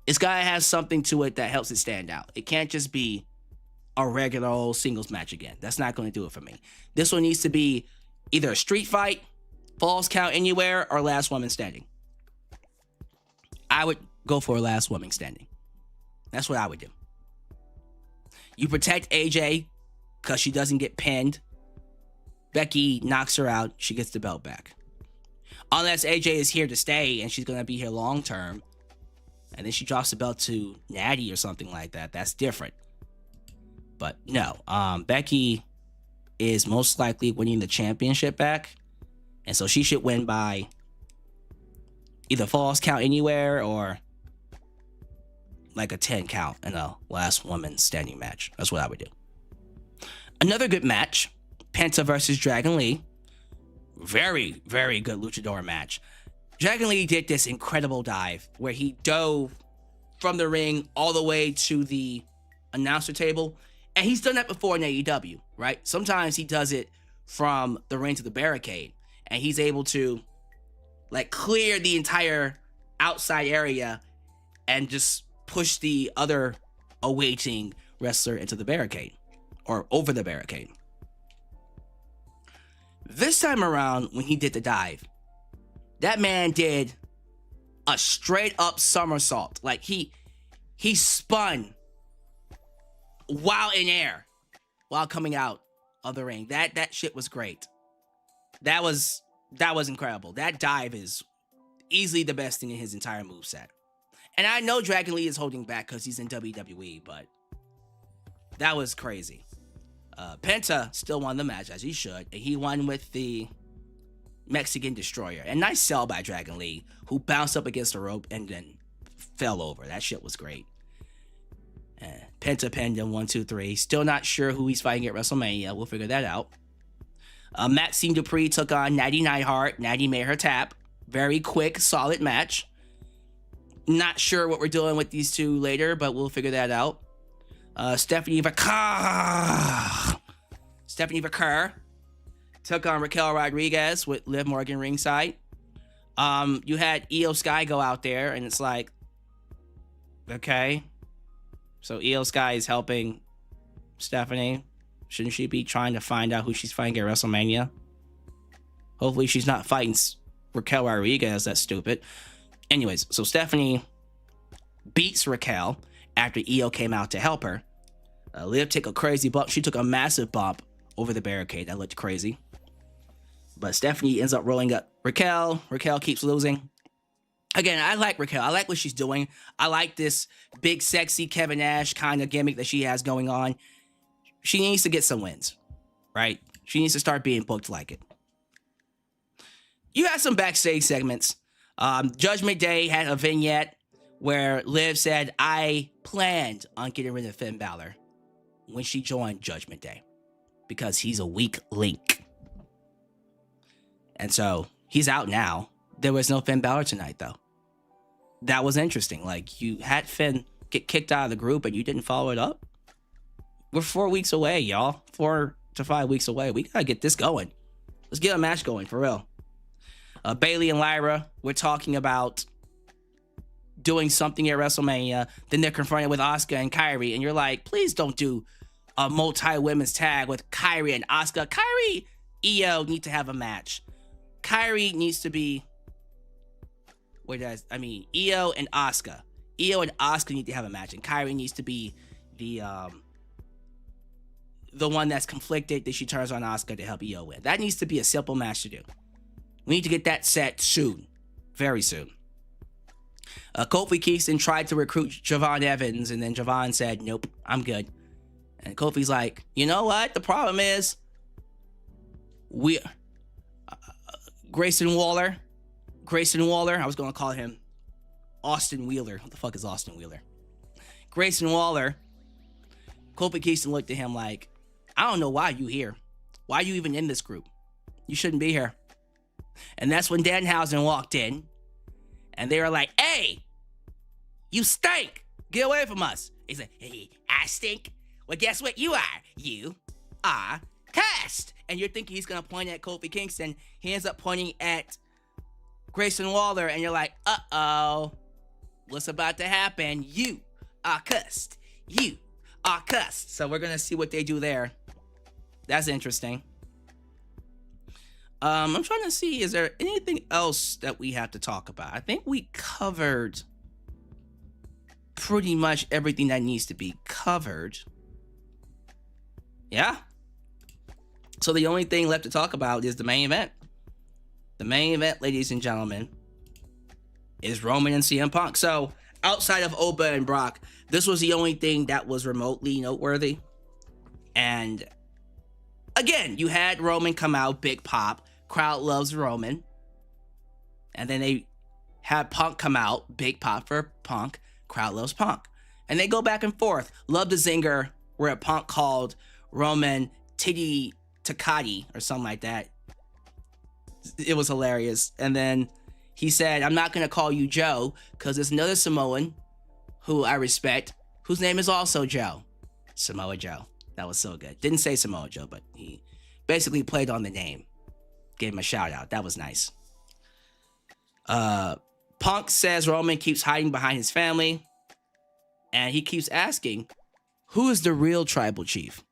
It's gotta have something to it that helps it stand out. It can't just be a regular old singles match again. That's not going to do it for me. This one needs to be either a street fight, falls count anywhere, or last woman standing. I would go for a last woman standing. That's what I would do. You protect AJ because she doesn't get pinned. Becky knocks her out. She gets the belt back. Unless AJ is here to stay and she's going to be here long term, and then she drops the belt to Natty or something like that, that's different. But no, Becky is most likely winning the championship back. And so she should win by either falls count anywhere or like a 10 count in a last woman standing match. That's what I would do. Another good match, Penta versus Dragon Lee. Very, very good luchador match. Dragon Lee did this incredible dive where he dove from the ring all the way to the announcer table. And he's done that before in AEW, right? Sometimes he does it from the ring to the barricade. And he's able to like clear the entire outside area and just push the other awaiting wrestler into the barricade or over the barricade. This time around, when he did the dive, that man did a straight up somersault. Like he spun while in air, while coming out of the ring. That shit was great. That was incredible. That dive is easily the best thing in his entire moveset. And I know Dragon Lee is holding back because he's in WWE, but that was crazy. Penta still won the match, as he should, and he won with the Mexican Destroyer. And nice sell by Dragon Lee, who bounced up against the rope and then fell over. That shit was great. Penta pinned him 1, 2, 3. Still not sure who he's fighting at WrestleMania. We'll figure that out. Maxine Dupree took on Natty Neidhart. Natty made her tap. Very quick, solid match. Not sure what we're doing with these two later, but we'll figure that out. Stephanie Vaquer took on Raquel Rodriguez with Liv Morgan ringside. You had Io Sky go out there, and it's like, okay. So Io Sky is helping Stephanie. Shouldn't she be trying to find out who she's fighting at WrestleMania? Hopefully she's not fighting Raquel Rodriguez. That's stupid. Anyways, so Stephanie beats Raquel after Io came out to help her. Liv took a crazy bump. She took a massive bump over the barricade. That looked crazy. But Stephanie ends up rolling up Raquel. Raquel keeps losing. Again, I like Raquel. I like what she's doing. I like this big, sexy Kevin Nash kind of gimmick that she has going on. She needs to get some wins, right? She needs to start being booked like it. You had some backstage segments. Judgment Day had a vignette where Liv said, I planned on getting rid of Finn Balor when she joined Judgment Day because he's a weak link. And so he's out now. There was no Finn Balor tonight, though. That was interesting. Like, you had Finn get kicked out of the group and you didn't follow it up. We're 4 weeks away, y'all. 4 to 5 weeks away. We gotta get this going. Let's get a match going, for real. Bayley and Lyra, we're talking about doing something at WrestleMania. Then they're confronted with Asuka and Kairi, and you're like, please don't do a multi-women's tag with Kairi and Asuka. Kairi, Io need to have a match. Kairi needs to be... Io and Asuka. Io and Asuka need to have a match, and Kairi needs to be the one that's conflicted that she turns on Asuka to help Io win. That needs to be a simple match to do. We need to get that set soon. Very soon. Kofi Kingston tried to recruit Javon Evans, and then Javon said, nope, I'm good. And Kofi's like, you know what? The problem is, Grayson Waller, I was going to call him Austin Wheeler. What the fuck is Austin Wheeler? Grayson Waller, Kofi Kingston looked at him like, I don't know why you here. Why are you even in this group? You shouldn't be here. And that's when Danhausen walked in, and they were like, hey, you stink. Get away from us. He said, hey, I stink. Well, guess what you are? You are cursed. And you're thinking he's going to point at Kofi Kingston. He ends up pointing at Grayson Waller, and you're like, uh-oh, what's about to happen? You are cussed. You are cussed. So we're going to see what they do there. That's interesting. I'm trying to see, is there anything else that we have to talk about? I think we covered pretty much everything that needs to be covered. Yeah. So the only thing left to talk about is the main event. The main event, ladies and gentlemen, is Roman and CM Punk. So outside of Oba and Brock, this was the only thing that was remotely noteworthy. And again, you had Roman come out, big pop. Crowd loves Roman. And then they had Punk come out, big pop for Punk. Crowd loves Punk. And they go back and forth. Love the zinger where Punk called Roman Titty Takati or something like that. It was hilarious. And then he said, I'm not going to call you Joe because there's another Samoan who I respect, whose name is also Joe. Samoa Joe. That was so good. Didn't say Samoa Joe, but he basically played on the name. Gave him a shout out. That was nice. Punk says Roman keeps hiding behind his family. And he keeps asking, who is the real tribal chief?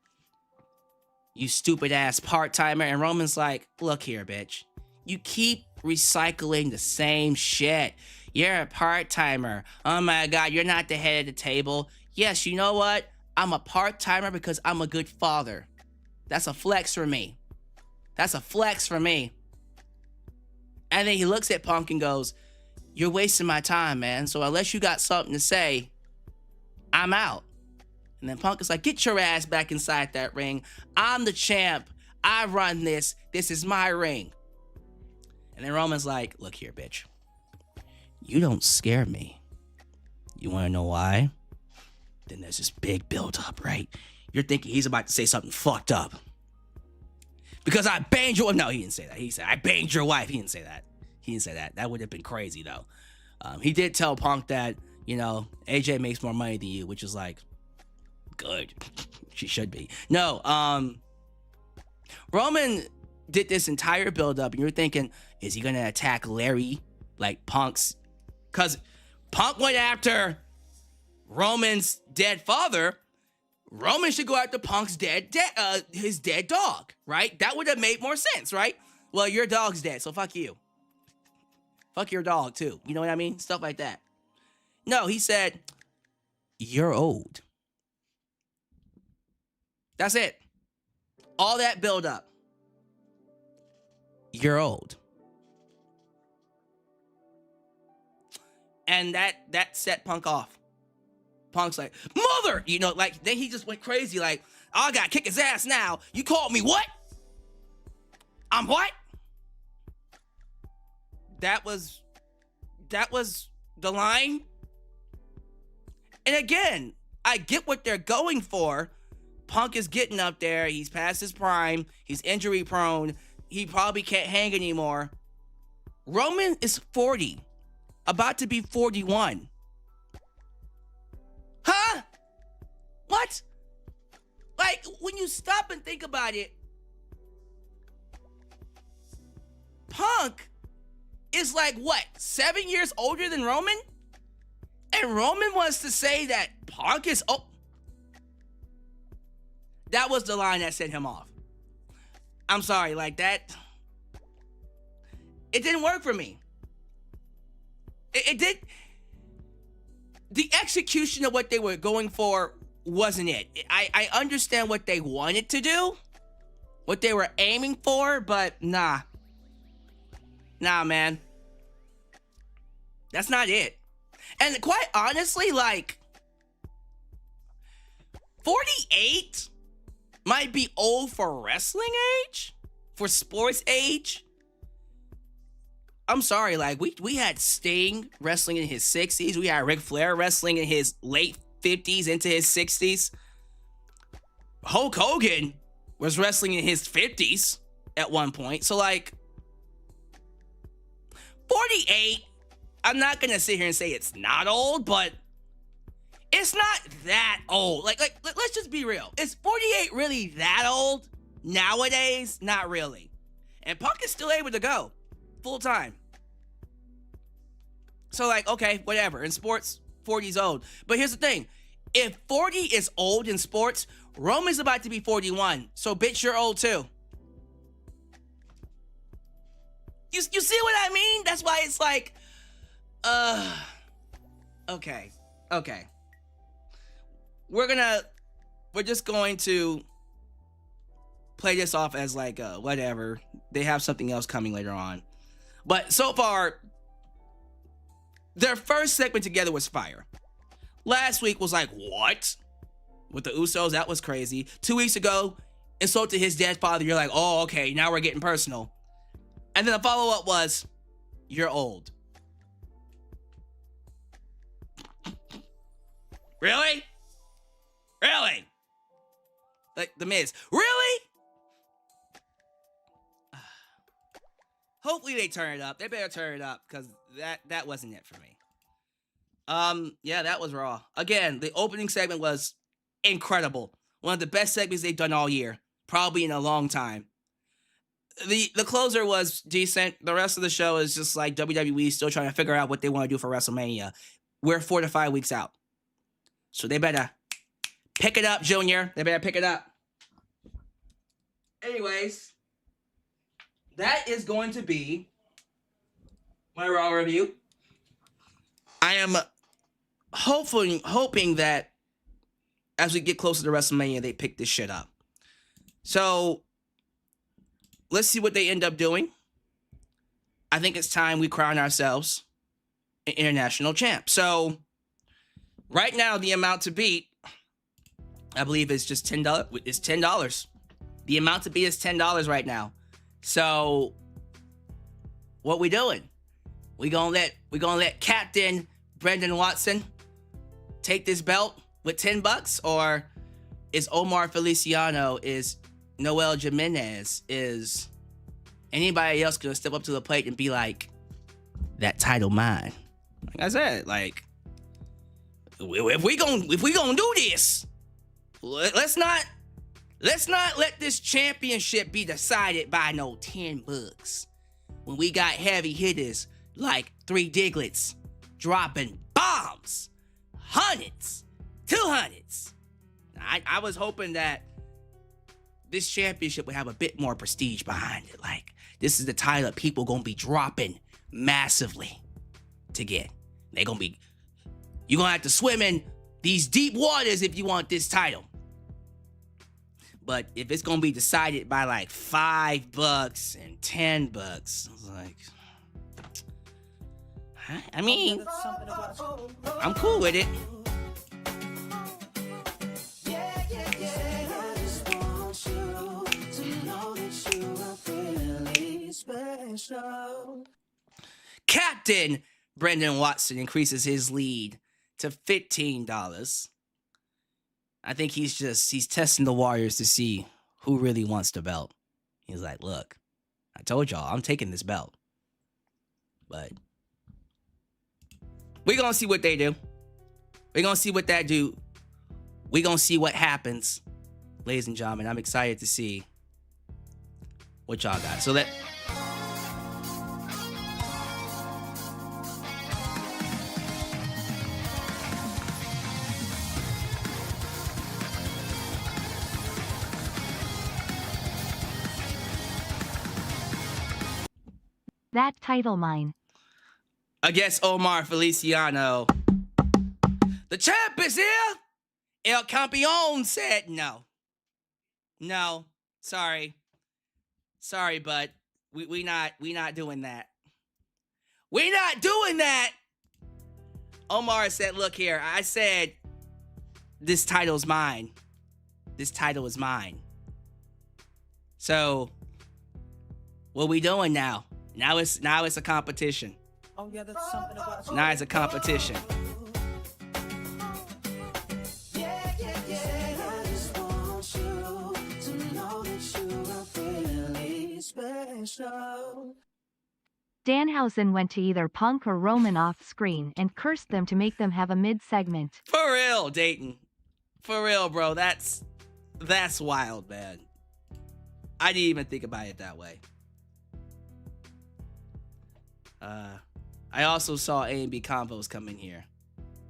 You stupid ass part-timer. And Roman's like, look here, bitch. You keep recycling the same shit. You're a part-timer. Oh my God, you're not the head of the table. Yes, you know what? I'm a part-timer because I'm a good father. That's a flex for me. That's a flex for me. And then he looks at Punk and goes, you're wasting my time, man. So unless you got something to say, I'm out. And then Punk is like, get your ass back inside that ring. I'm the champ. I run this. This is my ring. And then Roman's like, look here, bitch. You don't scare me. You want to know why? Then there's this big build-up, right? You're thinking he's about to say something fucked up. Because I banged your... No, he didn't say that. He said, I banged your wife. He didn't say that. He didn't say that. That would have been crazy, though. He did tell Punk that, you know, AJ makes more money than you, which is like, good. She should be. No, Roman did this entire build-up, and you're thinking, is he going to attack Larry like Punk's? Because Punk went after Roman's dead father. Roman should go after Punk's his dead dog, right? That would have made more sense, right? Well, your dog's dead, so fuck you. Fuck your dog, too. You know what I mean? Stuff like that. No, he said, you're old. That's it. All that build-up. You're old. And that set Punk off. Punk's like, mother! You know, like, then he just went crazy, like, oh, I gotta kick his ass now. You called me what? I'm what? That was the line. And again, I get what they're going for. Punk is getting up there. He's past his prime. He's injury prone. He probably can't hang anymore. Roman is 40. About to be 41. Huh? What? Like, when you stop and think about it, Punk is like, what, 7 years older than Roman? And Roman wants to say that Punk is... Oh, that was the line that set him off. I'm sorry, like that... It didn't work for me. It did... The execution of what they were going for wasn't it. I understand what they wanted to do, what they were aiming for, but nah. Nah, man. That's not it. And quite honestly, like, 48 might be old for wrestling age, for sports age. I'm sorry, like, we had Sting wrestling in his 60s. We had Ric Flair wrestling in his late 50s into his 60s. Hulk Hogan was wrestling in his 50s at one point. So, like, 48, I'm not going to sit here and say it's not old, but it's not that old. Like, let's just be real. Is 48 really that old? Nowadays, not really. And Punk is still able to go full time. So like, okay, whatever. In sports, 40 is old. But here's the thing. If 40 is old in sports, Roman's about to be 41. So bitch, you're old too. You see what I mean? That's why it's like, okay. We're just going to play this off as like, whatever. They have something else coming later on. But so far, their first segment together was fire. Last week was like, what? With the Usos, that was crazy. 2 weeks ago, insulted his dead father. You're like, oh, okay, now we're getting personal. And then the follow-up was, you're old. Really? Really? Like, The Miz. Really? Hopefully they turn it up. They better turn it up, because that wasn't it for me. Yeah, that was Raw. Again, the opening segment was incredible. One of the best segments they've done all year. Probably in a long time. The closer was decent. The rest of the show is just like WWE still trying to figure out what they want to do for WrestleMania. We're 4 to 5 weeks out. So they better pick it up, Junior. They better pick it up. Anyways, that is going to be my Raw review. I am hoping that as we get closer to WrestleMania, they pick this shit up. So let's see what they end up doing. I think it's time we crown ourselves an international champ. So right now, the amount to beat, I believe, is just $10. It's $10. The amount to beat is $10 right now. So what we doing? We gonna let Captain Brendan Watson take this belt with $10, or is Omar Feliciano, is Noel Jimenez, is anybody else gonna step up to the plate and be like, that title mine? Like I said, like, if we gonna do this, let's not let this championship be decided by no $10 when we got heavy hitters like 3 Diglets dropping bombs, hundreds, 200s. I was hoping that this championship would have a bit more prestige behind it. Like, this is the title that people gonna be dropping massively to get. You're gonna have to swim in these deep waters if you want this title. But if it's gonna be decided by like $5 and $10, I was like, I mean, I'm cool with it. Captain Brendan Watson increases his lead to $15. I think he's testing the Warriors to see who really wants the belt. He's like, look, I told y'all I'm taking this belt. But we're going to see what they do. We're going to see what that do. We're going to see what happens. Ladies and gentlemen, I'm excited to see what y'all got. So that title mine. I guess Omar Feliciano, the champ is here. El Campeon said no. No, sorry, but we not doing that. We not doing that. Omar said, look here, I said this title's mine. This title is mine. So what we doing now? Now it's a competition. Oh yeah, that's something about you. Now it's a competition. I just want you to know that you are really special. Danhausen went to either Punk or Roman off screen and cursed them to make them have a mid-segment. For real, Dayton. For real, bro. That's wild, man. I didn't even think about it that way. I also saw A&B Convos come in here.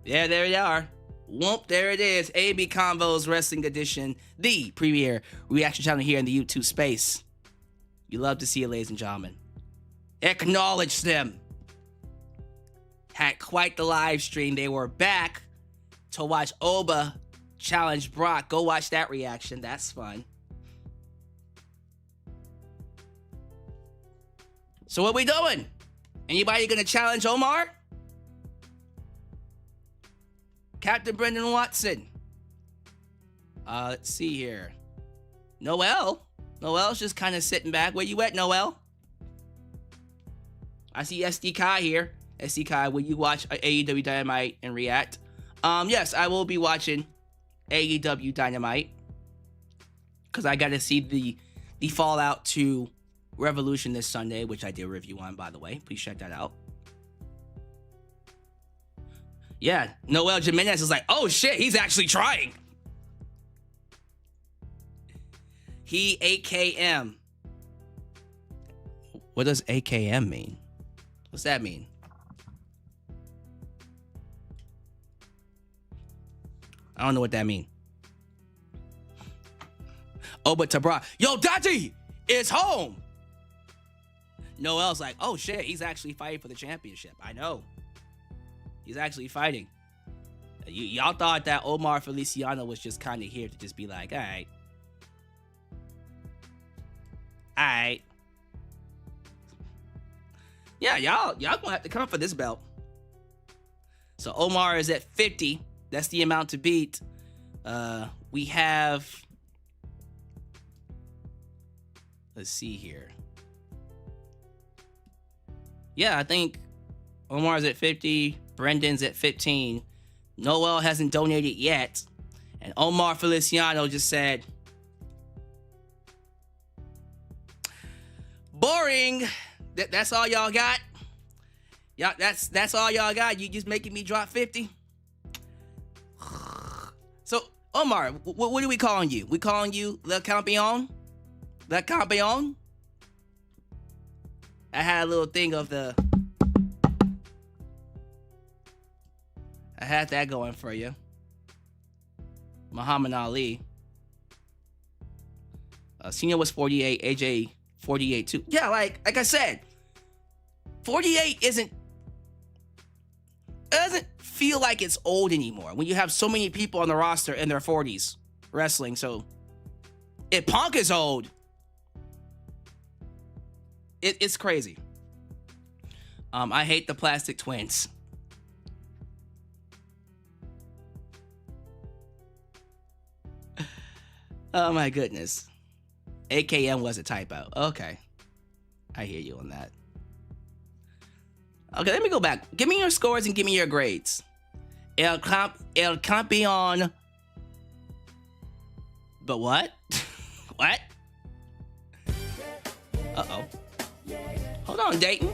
Yeah, there they are. Whoop, there it is. A&B Convos Wrestling Edition, the premier reaction channel here in the YouTube space. You love to see it, ladies and gentlemen. Acknowledge them. Had quite the live stream. They were back to watch Oba challenge Brock. Go watch that reaction. That's fun. So what we doing? Anybody gonna challenge Omar? Captain Brendan Watson. Let's see here. Noel. Noel's just kind of sitting back. Where you at, Noel? I see SD Kai here. SD Kai, will you watch AEW Dynamite and react? Yes, I will be watching AEW Dynamite. Because I got to see the fallout to Revolution this Sunday, which I did a review on, by the way. Please check that out. Yeah, Noel Jimenez is like, oh shit, he's actually trying. He AKM. What does AKM mean? What's that mean? I don't know what that means. Oh, but to Brock, yo, Daddy is home. Noel's like, oh shit, he's actually fighting for the championship. I know. He's actually fighting. Y'all thought that Omar Feliciano was just kind of here to just be like, all right. All right. Yeah, y'all gonna have to come for this belt. So Omar is at 50. That's the amount to beat. We have, let's see here. Yeah, I think Omar's at 50. Brendan's at 15. Noel hasn't donated yet. And Omar Feliciano just said, boring. That's all y'all got? Y'all, that's all y'all got? You just making me drop 50? So, Omar, what are we calling you? We calling you Le Campeon? Le Campeon? I had a little thing of the... I had that going for you. Muhammad Ali. Senior was 48, AJ 48 too. Yeah, like I said, 48 doesn't feel like it's old anymore when you have so many people on the roster in their 40s wrestling. So if Punk is old, it's crazy. I hate the plastic twins. Oh my goodness. AKM was a typo. Okay. I hear you on that. Okay, let me go back. Give me your scores and give me your grades. El Campeon. But what? What? Uh-oh. Hold on, Dayton.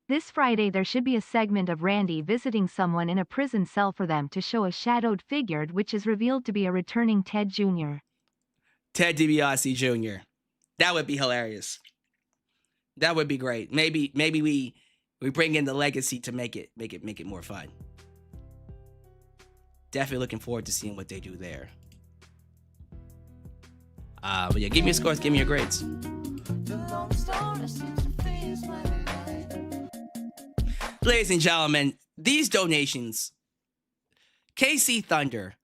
This Friday there should be a segment of Randy visiting someone in a prison cell for them to show a shadowed figure which is revealed to be a returning Ted Jr. Ted DiBiase Jr. That would be hilarious. That would be great. Maybe we bring in the legacy to make it more fun. Definitely looking forward to seeing what they do there. But yeah, give me your scores, give me your grades. Ladies and gentlemen, these donations, KC Thunder,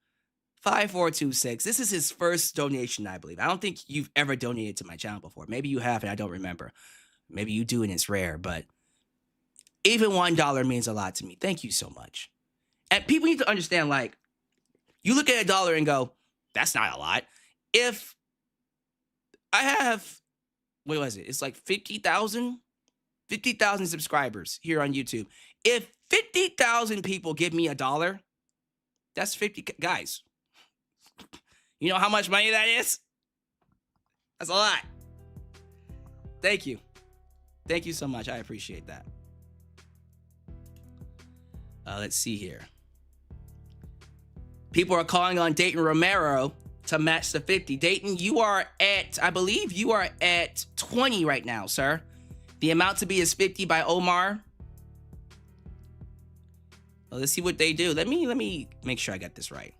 5426. This is his first donation, I believe. I don't think you've ever donated to my channel before. Maybe you have and I don't remember. Maybe you do and it's rare, but even $1 means a lot to me. Thank you so much. And people need to understand, like, you look at $1 and go, that's not a lot. If I have, what was it? It's like 50,000 subscribers here on YouTube. If 50,000 people give me $1, that's 50 guys. You know how much money that is? That's a lot. Thank you. Thank you so much. I appreciate that. Let's see here. People are calling on Dayton Romero to match the 50. Dayton, you are at, I believe you are at 20 right now, sir. The amount to be is 50 by Omar. Well, let's see what they do. Let me make sure I got this right.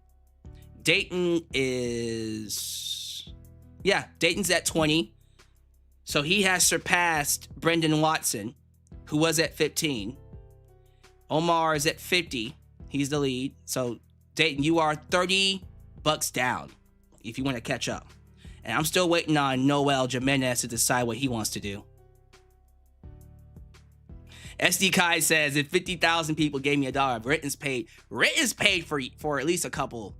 Dayton is, yeah, Dayton's at 20. So he has surpassed Brendan Watson, who was at 15. Omar is at 50. He's the lead. So Dayton, you are $30 down if you want to catch up. And I'm still waiting on Noel Jimenez to decide what he wants to do. SD Kai says, if 50,000 people gave me $1, rent is paid for at least a couple.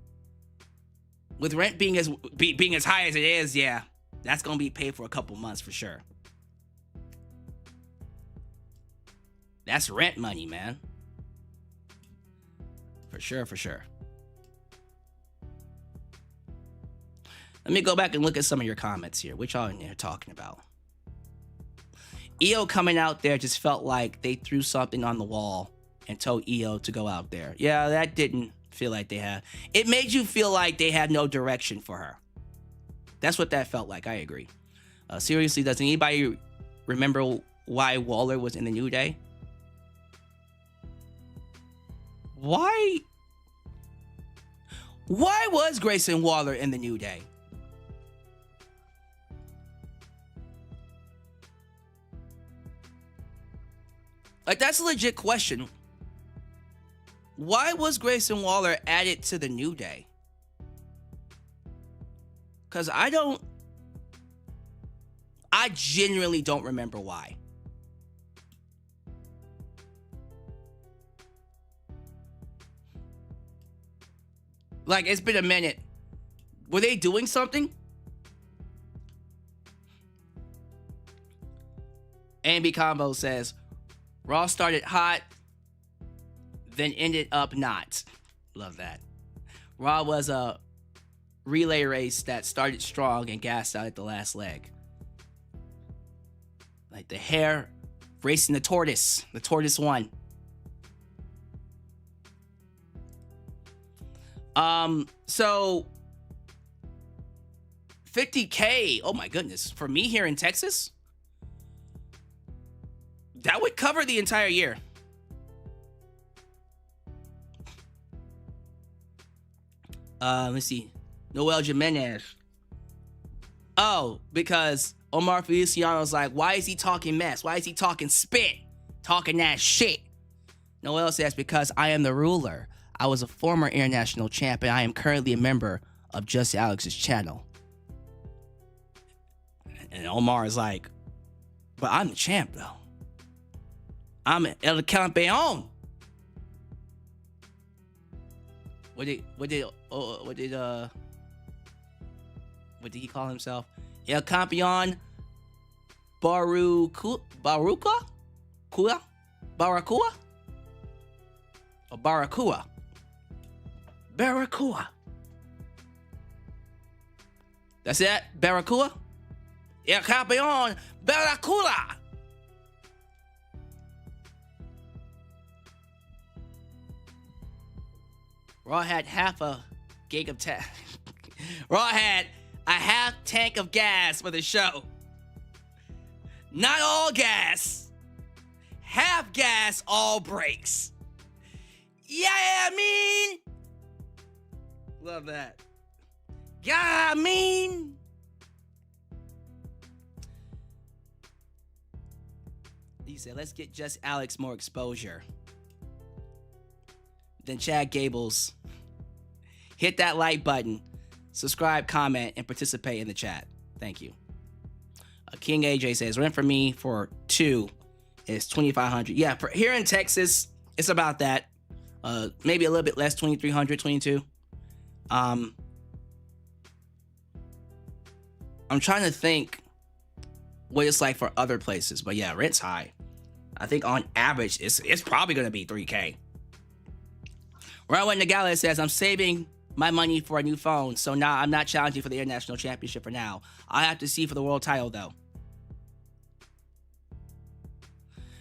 With rent being as high as it is, yeah, that's gonna be paid for a couple months for sure. That's rent money, man. For sure. Let me go back and look at some of your comments here. What y'all in there talking about? EO coming out there just felt like they threw something on the wall and told EO to go out there. Yeah, that didn't feel like they had. It made you feel like they had no direction for her. That's what that felt like. I agree. Seriously, does anybody remember why Waller was in the New Day? Why was Grayson Waller in the New Day? Like, that's a legit question. Why was Grayson Waller added to the New Day? Because I genuinely don't remember why. Like, it's been a minute. Were they doing something? Ambi Combo says, Raw started hot, then ended up not. Love that. Raw was a relay race that started strong and gassed out at the last leg. Like the hare racing the tortoise. The tortoise won. So 50K, oh my goodness, for me here in Texas, that would cover the entire year. Let's see. Noel Jimenez. Oh, because Omar Feliciano's like, why is he talking mess? Why is he talking spit? Talking that shit. Noel says, because I am the ruler. I was a former international champ, and I am currently a member of Just Alex's channel. And Omar is like, but I'm the champ, though. I'm El Campeón. What did he call himself? El Campeón Barracuda? Or Barracuda? Barracuda. That's it? Barracuda? El Campeón Barracuda. Raw had half a gig of Raw had a half tank of gas for the show. Not all gas. Half gas, all brakes. Yeah, I mean. Love that. Yeah, I mean. He said, let's get Just Alyx more exposure. Then Chad Gables. Hit that like button, subscribe, comment, and participate in the chat. Thank you. King AJ says, rent for me for 2 is $2,500. Yeah, for here in Texas, it's about that. Maybe a little bit less, $2,300, $2,200. I'm trying to think what it's like for other places, but yeah, rent's high. I think on average, it's probably gonna be $3K. Rowan Nagala says, I'm saving my money for a new phone, so now I'm not challenging for the International Championship for now. I have to see for the world title, though.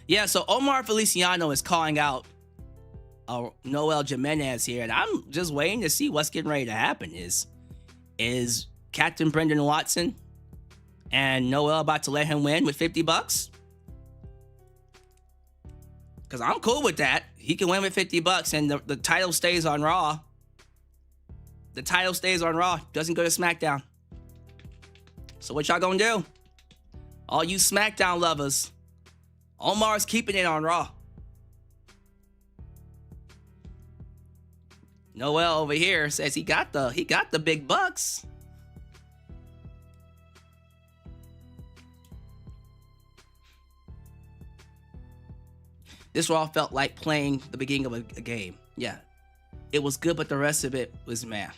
Yeah, so Omar Feliciano is calling out Noel Jimenez here, and I'm just waiting to see what's getting ready to happen. Is Is Captain Brendan Watson and Noel about to let him win with $50? Because I'm cool with that. He can win with $50 and the title stays on Raw. The title stays on Raw. Doesn't go to SmackDown. So what y'all gonna do? All you SmackDown lovers, Omar's keeping it on Raw. Noel over here says he got the big bucks. This Raw felt like playing the beginning of a game. Yeah. It was good, but the rest of it was meh.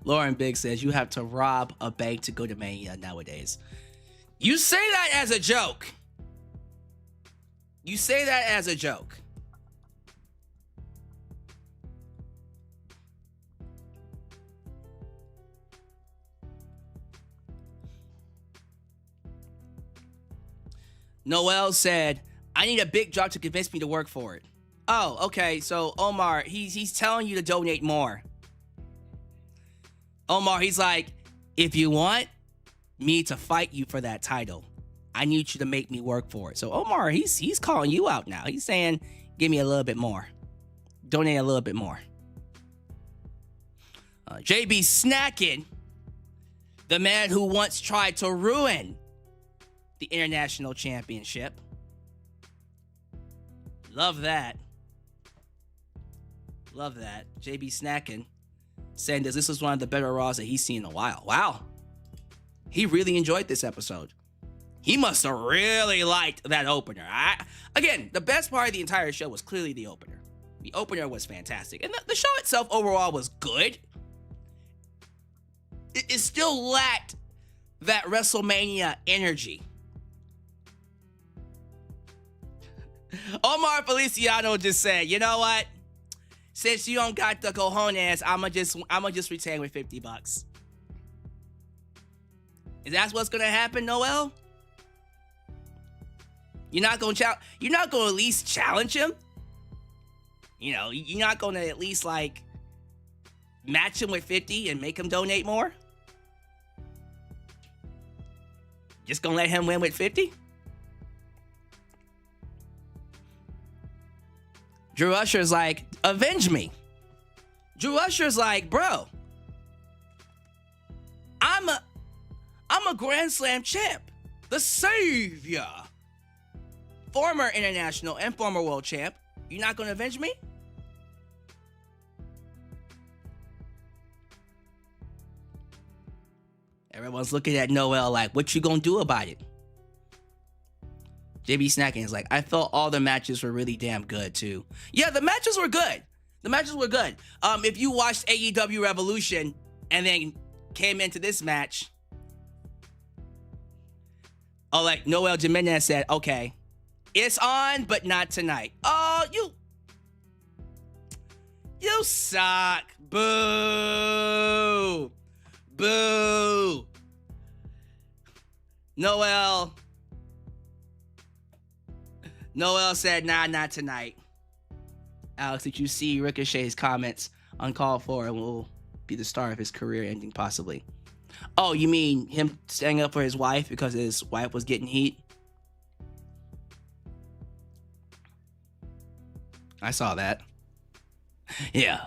Lauren Biggs says you have to rob a bank to go to Mania nowadays. You say that as a joke. You say that as a joke. Noel said, I need a big drop to convince me to work for it. Oh, okay. So Omar, he's telling you to donate more. Omar, he's like, if you want me to fight you for that title, I need you to make me work for it. So Omar, he's calling you out now. He's saying, give me a little bit more. Donate a little bit more. JB Snacking, the man who once tried to ruin the International Championship. Love that. Love that. JB Snacking saying this was one of the better Raws that he's seen in a while. Wow. He really enjoyed this episode. He must have really liked that opener. Again, the best part of the entire show was clearly the opener. The opener was fantastic. And the show itself overall was good. It still lacked that WrestleMania energy. Omar Feliciano just said, you know what? Since you don't got the cojones, I'ma just retain with $50. Is that what's gonna happen, Noel? You're not gonna at least challenge him? You know, you're not gonna at least like match him with 50 and make him donate more? Just gonna let him win with 50? Drew Usher's like, avenge me. Drew Usher's like, bro, I'm a Grand Slam champ, the savior, former international and former world champ. You're not gonna avenge me? Everyone's looking at Noel like, what you gonna do about it? JB Snacking is like, I felt all the matches were really damn good too. Yeah, the matches were good. The matches were good. If you watched AEW Revolution and then came into this match, like Noel Jimenez said, okay, it's on, but not tonight. Oh, you suck. Boo. Boo. Noel said, nah, not tonight. Alyx, did you see Ricochet's comments uncalled for and will be the start of his career ending possibly? Oh, you mean him standing up for his wife because his wife was getting heat? I saw that. Yeah.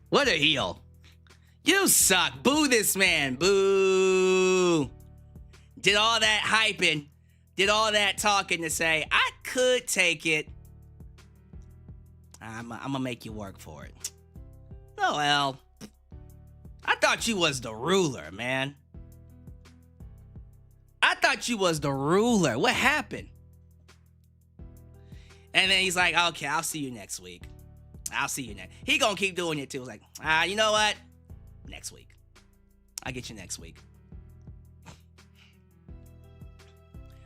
What a heel. You suck. Boo this man. Boo. Did all that hyping. Did all that talking to say, I could take it. I'm going to make you work for it. Noel, I thought you was the ruler, man. I thought you was the ruler. What happened? And then he's like, okay, I'll see you next week. I'll see you next. He gonna keep doing it too. Like, you know what? Next week. I'll get you next week.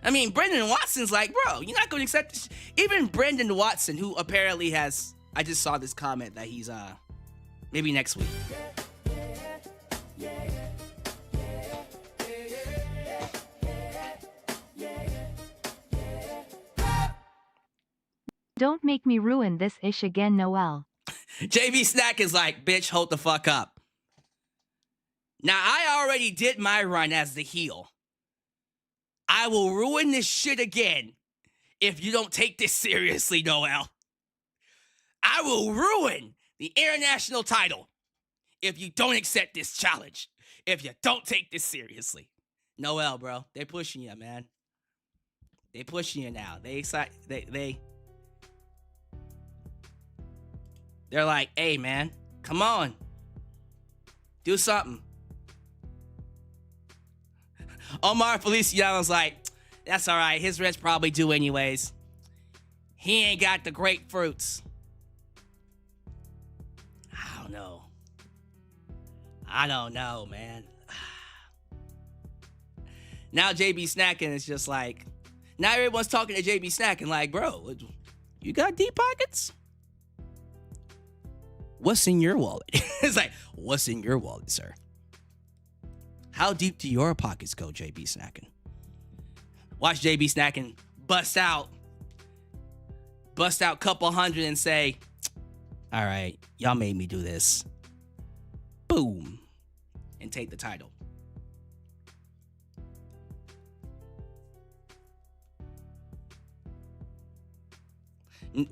I mean, Brendan Watson's like, bro, you're not going to accept this. Even Brendan Watson, who apparently has, I just saw this comment that he's, maybe next week. Don't make me ruin this ish again, Noel. JB Snack is like, bitch, hold the fuck up. Now, I already did my run as the heel. I will ruin this shit again if you don't take this seriously, Noel. I will ruin the international title if you don't accept this challenge. If you don't take this seriously. Noel, bro, they're pushing you, man. They pushing you now. They're like, hey, man, come on. Do something. Omar Feliciano's like, that's all right. His rent's probably due anyways. He ain't got the grapefruits. I don't know, man. Now JB Snacking is just like, now everyone's talking to JB Snacking like, bro, you got deep pockets? What's in your wallet? It's like, what's in your wallet, sir? How deep do your pockets go, JB Snacking? Watch JB Snacking bust out couple hundred and say, all right, y'all made me do this. Boom. And take the title.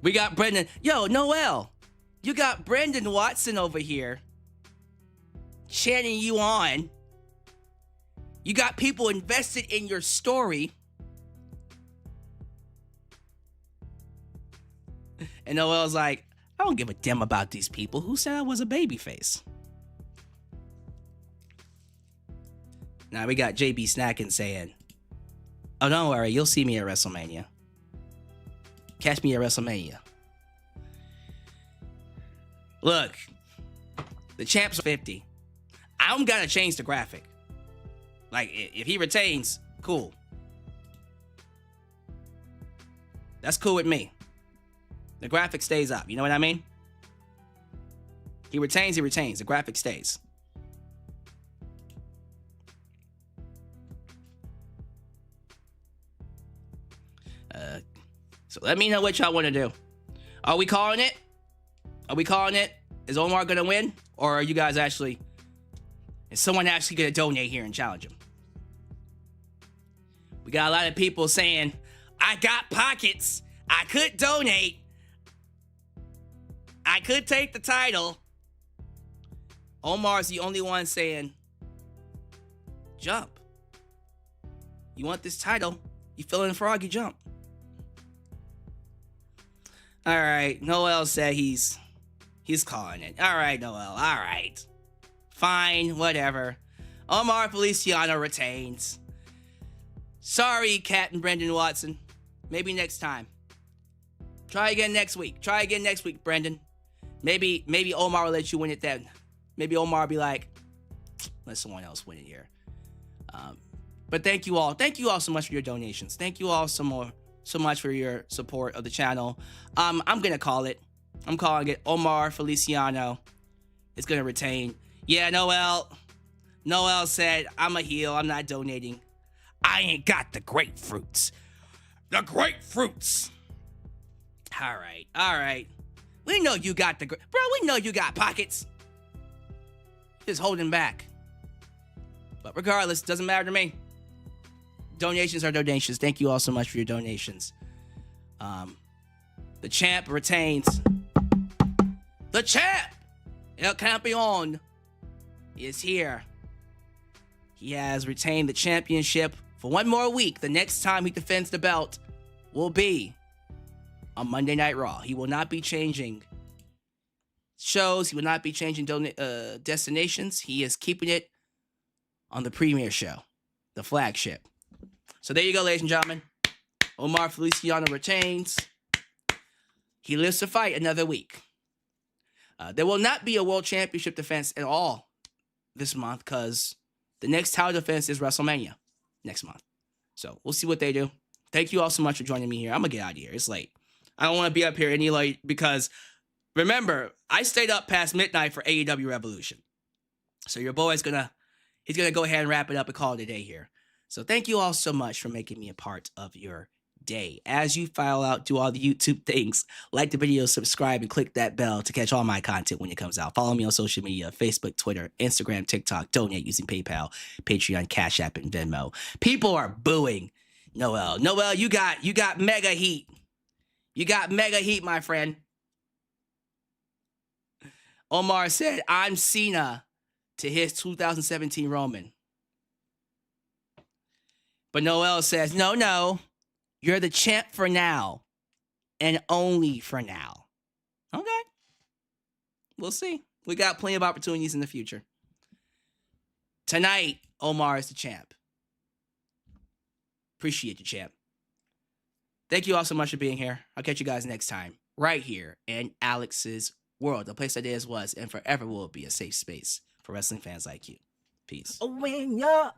We got Brendan. Yo, Noel, you got Brendan Watson over here chanting you on. You got people invested in your story. And Noel's like, I don't give a damn about these people. Who said I was a babyface? Now we got JB Snacking saying, oh, don't worry, you'll see me at WrestleMania. Catch me at WrestleMania. Look, the champ's 50. I'm gonna change the graphic. Like, if he retains, cool. That's cool with me. The graphic stays up, you know what I mean? He retains, the graphic stays. So let me know what y'all want to do. Are we calling it? Is Omar going to win? Or are you guys is someone actually going to donate here and challenge him? We got a lot of people saying, I got pockets. I could donate. I could take the title. Omar's the only one saying, jump. You want this title? You feeling froggy? Jump. All right, Noel said he's calling it. All right, Noel. All right. Fine, whatever. Omar Feliciano retains. Sorry, Captain Brendan Watson. Maybe next time. Try again next week, Brendan. Maybe Omar will let you win it then. Maybe Omar will be like, let someone else win it here. But thank you all. Thank you all so much for your donations. Thank you all so much for your support of the channel. I'm gonna call it. I'm calling it. Omar Feliciano is gonna retain. Yeah, Noel said, I'm a heel. I'm not donating. I ain't got the grapefruits. The grapefruits. All right. We know you got bro, we know you got pockets. Just holding back. But regardless, doesn't matter to me. Donations are donations. Thank you all so much for your donations. The champ retains. The champ, El Campeon, is here. He has retained the championship for one more week. The next time he defends the belt will be on Monday Night Raw. He will not be changing shows. He will not be changing destinations. He is keeping it on the premiere show, the flagship. So there you go, ladies and gentlemen. Omar Feliciano retains. He lives to fight another week. There will not be a World Championship defense at all this month because the next title defense is WrestleMania next month. So we'll see what they do. Thank you all so much for joining me here. I'm going to get out of here. It's late. I don't want to be up here any late because, remember, I stayed up past midnight for AEW Revolution. So your boy's he's going to go ahead and wrap it up and call it a day here. So thank you all so much for making me a part of your day. As you file out, do all the YouTube things, like the video, subscribe, and click that bell to catch all my content when it comes out. Follow me on social media, Facebook, Twitter, Instagram, TikTok. Donate using PayPal, Patreon, Cash App, and Venmo. People are booing Noel. Noel, you got mega heat. You got mega heat, my friend. Omar said, I'm Cena to his 2017 Roman. But Noel says, no, you're the champ for now and only for now. Okay. We'll see. We got plenty of opportunities in the future. Tonight, Omar is the champ. Appreciate you, champ. Thank you all so much for being here. I'll catch you guys next time, right here in Alyx's world, the place that is, was, and forever will be a safe space for wrestling fans like you. Peace. When you're